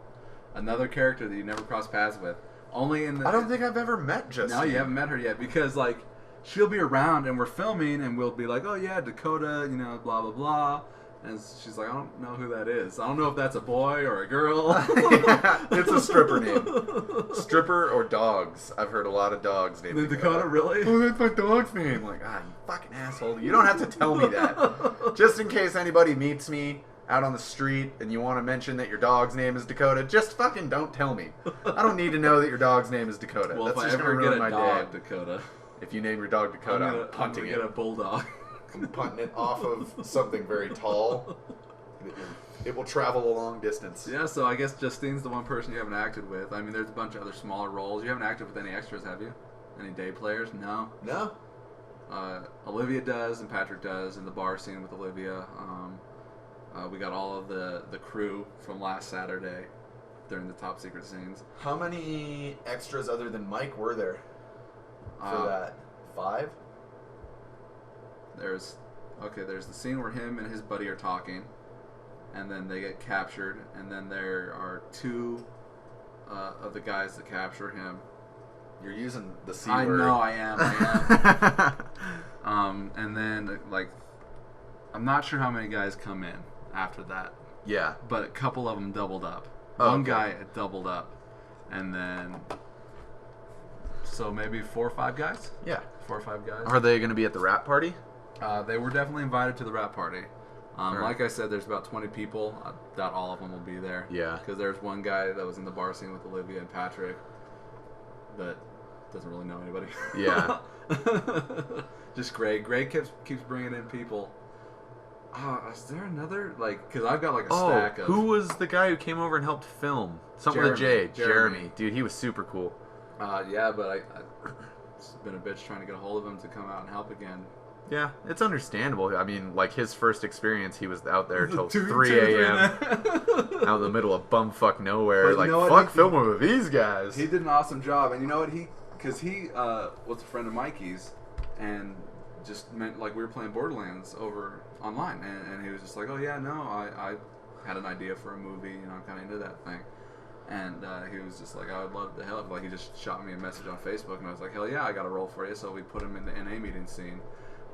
B: Another character that you never crossed paths with. Only in the.
A: I don't think I've ever met Justine.
B: No, you haven't met her yet because, like, she'll be around and we're filming and we'll be like, oh yeah, Dakota, you know, blah blah blah. And she's like, I don't know who that is. I don't know if that's a boy or a girl.
A: Yeah, it's a stripper name. Stripper or dogs. I've heard a lot of dogs named
B: Then Dakota, really?
A: Oh, that's my dog's name. Like, you fucking asshole. You don't have to tell me that. Just in case anybody meets me out on the street and you want to mention that your dog's name is Dakota, just fucking don't tell me. I don't need to know that your dog's name is Dakota.
B: Well,
A: That's
B: if I
A: just
B: ever
A: gonna
B: get
A: ruin
B: a
A: my
B: dog,
A: day.
B: Dakota,
A: If you name your dog Dakota, I'm
B: I'm
A: punting
B: gonna get
A: it.
B: a bulldog.
A: I'm punting it off of something very tall. It will travel a long distance.
B: Yeah, so I guess Justine's the one person you haven't acted with. I mean, there's a bunch of other smaller roles. You haven't acted with any extras, have you? Any day players? No.
A: No?
B: Olivia does, and Patrick does, in the bar scene with Olivia. We got all of the crew from last Saturday during the top secret scenes.
A: How many extras other than Mike were there for
B: Uh,
A: that? 5?
B: There's the scene where him and his buddy are talking, and then they get captured, and then there are 2 of the guys that capture him.
A: You're using the C
B: I
A: word.
B: know I am. And then, like, I'm not sure how many guys come in after that,
A: Yeah.
B: but a couple of them doubled up.
A: Oh,
B: One
A: okay.
B: guy doubled up, and then so maybe 4 or 5 guys.
A: Yeah.
B: 4 or 5 guys.
A: Are they going to be at the rap party?
B: They were definitely invited to the rap party.
A: Alright.
B: Like I said, there's about 20 people. I doubt all of them will be there.
A: Yeah.
B: Because there's one guy that was in the bar scene with Olivia and Patrick that doesn't really know anybody.
A: Yeah.
B: Just Greg. Greg keeps bringing in people. Is there another, like, because I've got like a stack of.
A: Who was the guy who came over and helped film? Something with a J.
B: Jeremy.
A: Dude, he was super cool.
B: Yeah, but it's been a bitch trying to get a hold of him to come out and help again.
A: Yeah, it's understandable. I mean, like his first experience, he was out there till
B: 2
A: 3 a.m. out in the middle of bumfuck nowhere.
B: But
A: Like,
B: you know what?
A: fuck filming with these guys.
B: He did an awesome job, and you know what? Because he was a friend of Mikey's, and just meant like we were playing Borderlands over online, and he was just like, oh yeah, no, I had an idea for a movie, you know, I'm kind of into that thing. And he was just like, I would love to help. Like, he just shot me a message on Facebook, and I was like, hell yeah, I got a role for you. So we put him in the NA meeting scene.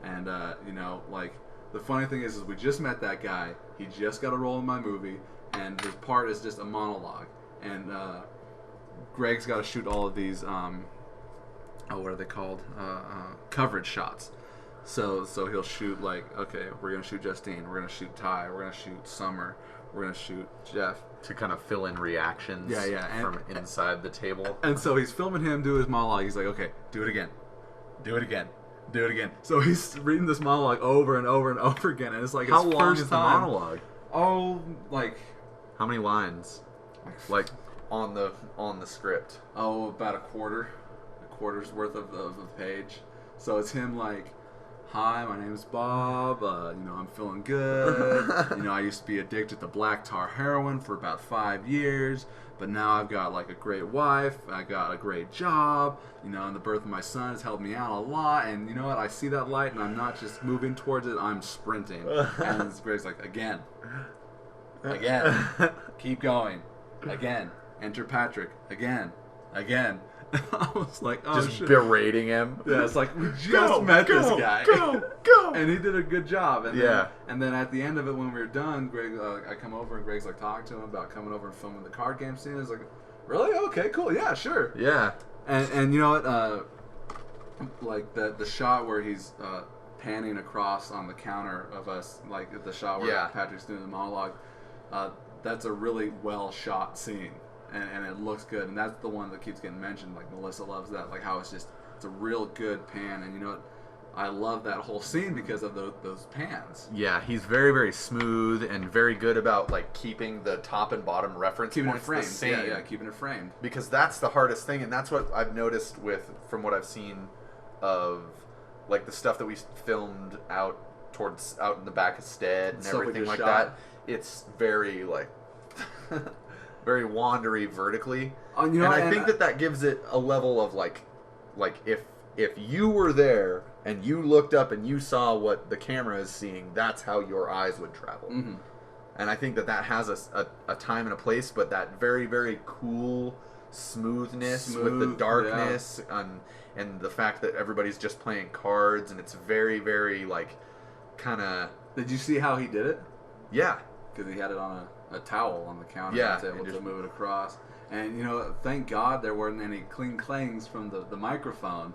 B: And, you know, like, the funny thing is we just met that guy. He just got a role in my movie, and his part is just a monologue. And Greg's got to shoot all of these, what are they called? Coverage shots. So he'll shoot, like, okay, we're going to shoot Justine, we're going to shoot Ty, we're going to shoot Summer, we're going to shoot Jeff.
A: To kind of fill in reactions from inside the table.
B: And so he's filming him do his monologue. He's like, okay, do it again. Do it again. Do it again. So he's reading this monologue over and over and over again. And it's like
A: How
B: his
A: long
B: first
A: is the
B: time.
A: monologue?
B: Oh, like...
A: How many lines? Like, on the script?
B: Oh, about a quarter's worth of the page. So it's him like, hi, my name's Bob, you know, I'm feeling good, you know, I used to be addicted to black tar heroin for about 5 years, but now I've got like a great wife, I got a great job, you know, and the birth of my son has helped me out a lot, and you know what, I see that light and I'm not just moving towards it, I'm sprinting. And Greg's like, again, keep going, again, enter Patrick, again. I was like, oh
A: Just
B: shit.
A: berating him.
B: Yeah, it's like, we just met this guy.
A: Go!
B: And he did a good job. And
A: Yeah.
B: Then at the end of it, when we were done, Greg, I come over and Greg's like talking to him about coming over and filming the card game scene. I was like, really? Okay, cool. Yeah, sure.
A: Yeah.
B: And you know what? Like the shot where he's panning across on the counter of us, like the shot where Patrick's doing the monologue, that's a really well shot scene. And it looks good, and that's the one that keeps getting mentioned. Like, Melissa loves that, like how it's a real good pan, and you know what? I love that whole scene because of those pans.
A: Yeah, he's very, very smooth and very good about like keeping the top and bottom reference
B: Keeping it
A: points
B: framed.
A: the same.
B: Yeah, keeping it framed.
A: Because that's the hardest thing, and that's what I've noticed from what I've seen of like the stuff that we filmed out in the back of Stead and
B: Stuff we
A: everything
B: just
A: like
B: shot.
A: that. It's very like very wandery vertically,
B: You know,
A: and I think that gives it a level of like if you were there and you looked up and you saw what the camera is seeing, that's how your eyes would travel.
B: Mm-hmm.
A: And I think that has a time and a place, but that very, very cool smoothness with the darkness and the fact that everybody's just playing cards, and it's very, very like kind of.
B: Did you see how he did it?
A: Yeah.
B: Because he had it on a towel on the counter.
A: Yeah,
B: and was able
A: and
B: to
A: just
B: move it across. And you know, thank God there weren't any cling clangs from the microphone.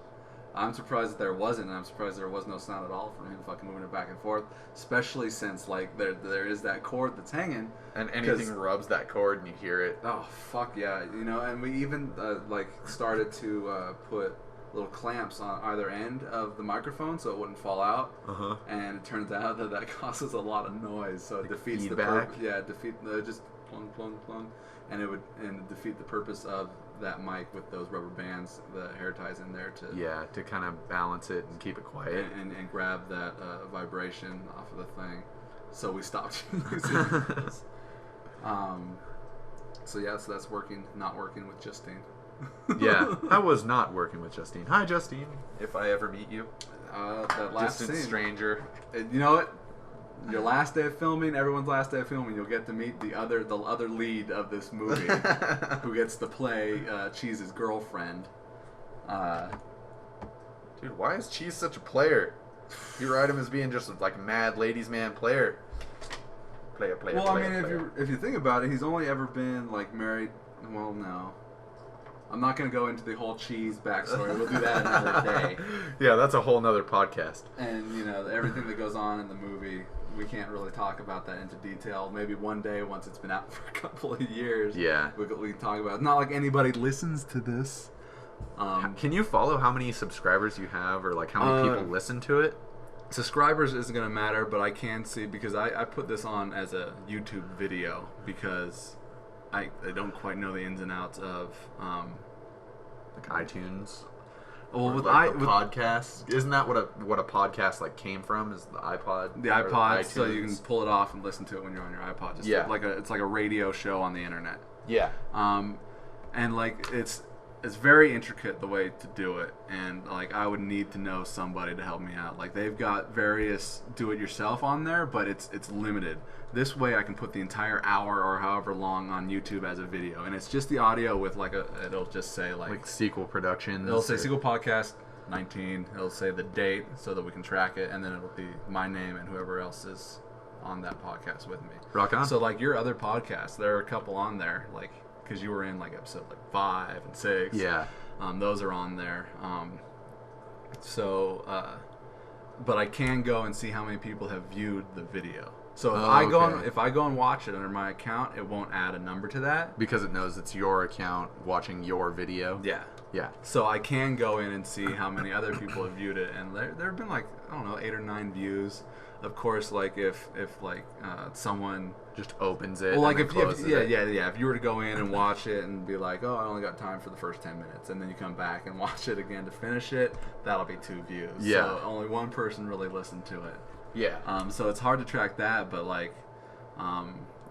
B: I'm surprised that there wasn't, and I'm surprised there was no sound at all from him fucking moving it back and forth. Especially since like there is that cord that's hanging,
A: and anything rubs that cord and you hear it.
B: Oh fuck yeah, you know. And we even like started to put little clamps on either end of the microphone so it wouldn't fall out.
A: Uh-huh.
B: And it turns out that causes a lot of noise, so it defeats
A: feedback.
B: just plung plung plung, and it would defeat the purpose of that mic with those rubber bands, the hair ties in there
A: to kind of balance it and keep it quiet
B: and grab that vibration off of the thing. So we stopped using those. So that's not working with Justine.
A: Yeah, I was not working with Justine. Hi, Justine. If I ever meet you,
B: that last
A: distant
B: scene.
A: stranger.
B: You know what? Your last day of filming, everyone's last day of filming, you'll get to meet the other lead of this movie, who gets to play Cheese's girlfriend.
A: Dude, why is Cheese such a player? You write him as being just like a mad ladies' man player. Player.
B: Well, I mean, if you think about it, he's only ever been like married. Well, no. I'm not going to go into the whole Cheese backstory. We'll do that another day.
A: Yeah, that's a whole nother podcast.
B: And, you know, everything that goes on in the movie, we can't really talk about that into detail. Maybe one day, once it's been out for a couple of years, we can talk about it. It's not like anybody listens to this.
A: Can you follow how many subscribers you have, or like how many people listen to it?
B: Subscribers isn't going to matter, but I can see, because I put this on as a YouTube video, because I don't quite know the ins and outs of
A: like iTunes.
B: Well,
A: Or
B: with
A: like
B: with
A: podcast, isn't that what a podcast like came from? Is the iPod?
B: the
A: or
B: iPod, so you
A: iTunes?
B: can pull it off and listen to it when you're on your iPod. Just
A: Yeah.
B: it's like a radio show on the internet.
A: Yeah.
B: And like it's very intricate the way to do it, and like I would need to know somebody to help me out. Like they've got various do-it-yourself on there, but it's limited. This way I can put the entire hour or however long on YouTube as a video, and it's just the audio with like it'll just say
A: Like sequel productions.
B: it'll say
A: or-
B: Sequel Podcast 19. It'll say the date so that we can track it, and then it'll be my name and whoever else is on that podcast with me.
A: Rock on.
B: So like your other podcasts, there are a couple on there, like because you were in like episode like 5 and 6.
A: Yeah.
B: Those are on there. But I can go and see how many people have viewed the video. So if I go and watch it under my account, it won't add a number to that.
A: Because it knows it's your account watching your video.
B: Yeah.
A: Yeah.
B: So I can go in and see how many other people have viewed it, and there have been like I don't know 8 or 9 views. Of course, like if someone
A: Just opens it.
B: well, like
A: and
B: if
A: then closes it.
B: if you were to go in and watch it and be like, oh, I only got time for the first 10 minutes, and then you come back and watch it again to finish it, that'll be 2 views.
A: Yeah.
B: So only one person really listened to it.
A: Yeah.
B: So it's hard to track that, but like,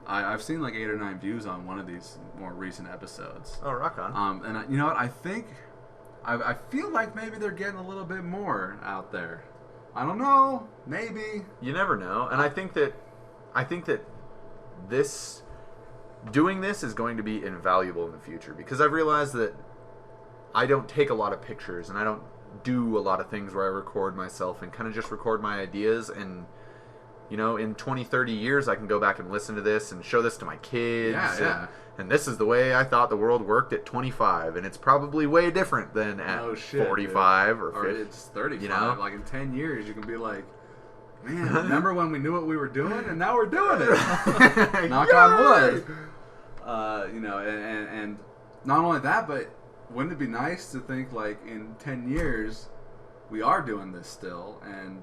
B: I've seen like 8 or 9 views on one of these more recent episodes.
A: Oh, rock on.
B: And you know what? I think I feel like maybe they're getting a little bit more out there. I don't know. Maybe.
A: You never know, and I think that this doing this is going to be invaluable in the future because I've realized that I don't take a lot of pictures and I don't do a lot of things where I record myself and kind of just record my ideas, and you know, in 20, 30 years I can go back and listen to this and show this to my kids.
B: Yeah.
A: And this is the way I thought the world worked at 25, and it's probably way different than at
B: Oh, shit,
A: 45
B: dude.
A: or 50.
B: It's 35.
A: You know?
B: Like in 10 years, you can be like, man, remember when we knew what we were doing, and now we're doing it. Knock on wood. You know, and not only that, but wouldn't it be nice to think like in 10 years we are doing this still, and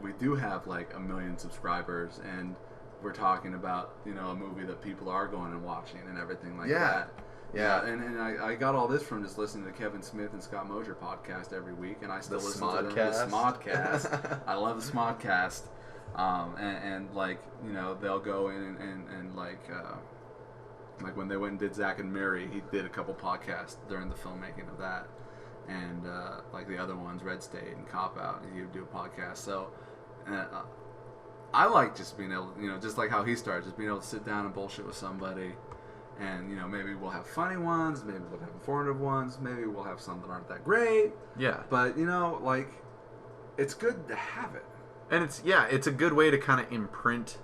B: we do have like 1 million subscribers, and we're talking about, you know, a movie that people are going and watching and everything like that.
A: Yeah.
B: And I got all this from just listening to Kevin Smith and Scott Mosier podcast every week, and I still
A: The
B: listen to them.
A: Smodcast.
B: The Smodcast. I love the Smodcast. And like, you know, they'll go in and like when they went and did Zack and Mary, he did a couple podcasts during the filmmaking of that. And like the other ones, Red State and Cop Out, he would do a podcast. So I like just being able, you know, just like how he started, just being able to sit down and bullshit with somebody. And, you know, maybe we'll have funny ones, maybe we'll have informative ones, maybe we'll have some that aren't that great.
A: Yeah.
B: But, you know, like, it's good to have it.
A: And it's a good way to kind of imprint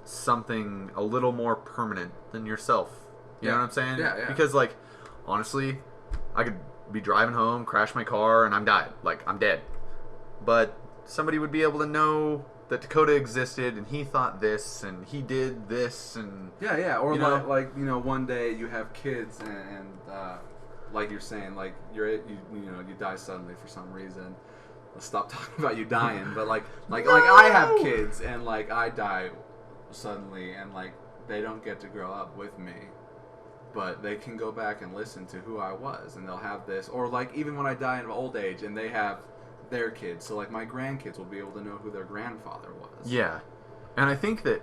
A: something a little more permanent than yourself. You know what I'm saying?
B: Yeah.
A: Because, like, honestly, I could be driving home, crash my car, and I'm died. Like, I'm dead. But somebody would be able to know that Dakota existed, and he thought this, and he did this, and
B: Yeah. Or
A: you know?
B: like, you know, one day you have kids, and like you're saying, like you die suddenly for some reason. Let's stop talking about you dying, but like I have kids, and like I die suddenly, and like they don't get to grow up with me, but they can go back and listen to who I was, and they'll have this, or like even when I die in old age, and they have their kids, so like my grandkids will be able to know who their grandfather was.
A: Yeah. And I think that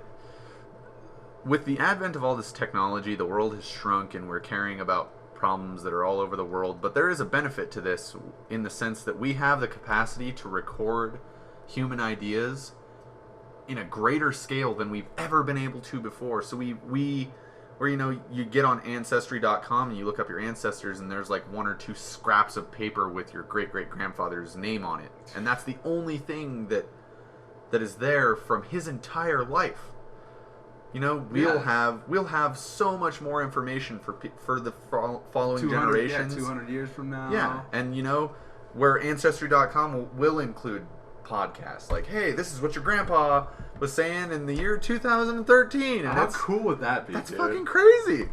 A: with the advent of all this technology, the world has shrunk and we're caring about problems that are all over the world. But there is a benefit to this in the sense that we have the capacity to record human ideas in a greater scale than we've ever been able to before. So where, you know, you get on Ancestry.com and you look up your ancestors and there's like 1 or 2 scraps of paper with your great-great-grandfather's name on it. And that's the only thing that is there from his entire life. You know, we'll have so much more information for the following generations.
B: 200 years from now.
A: Yeah, and you know, where Ancestry.com will include podcasts like, hey, this is what your grandpa was saying in the year 2013, and
B: How cool would that be?
A: that's
B: dude?
A: fucking crazy.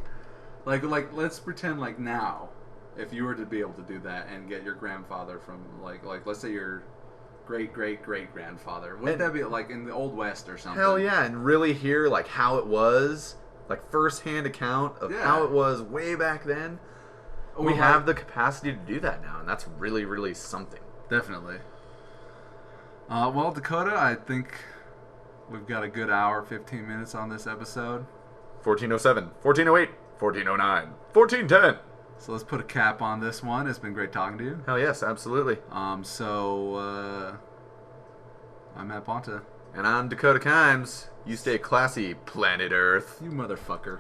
B: Like let's pretend like now, if you were to be able to do that and get your grandfather from like let's say your great-great-great-grandfather, wouldn't that be like in the Old West or something?
A: Hell yeah, and really hear like how it was, like first-hand account of how it was way back then. we have the capacity to do that now, and that's really, really something.
B: Definitely. Well, Dakota, I think we've got a good hour, 15 minutes on this episode.
A: 1407, 1408, 1409, 1410.
B: So let's put a cap on this one. It's been great talking to you.
A: Hell yes, absolutely.
B: I'm Matt Ponta.
A: And I'm Dakota Kimes. You stay classy, planet Earth.
B: You motherfucker.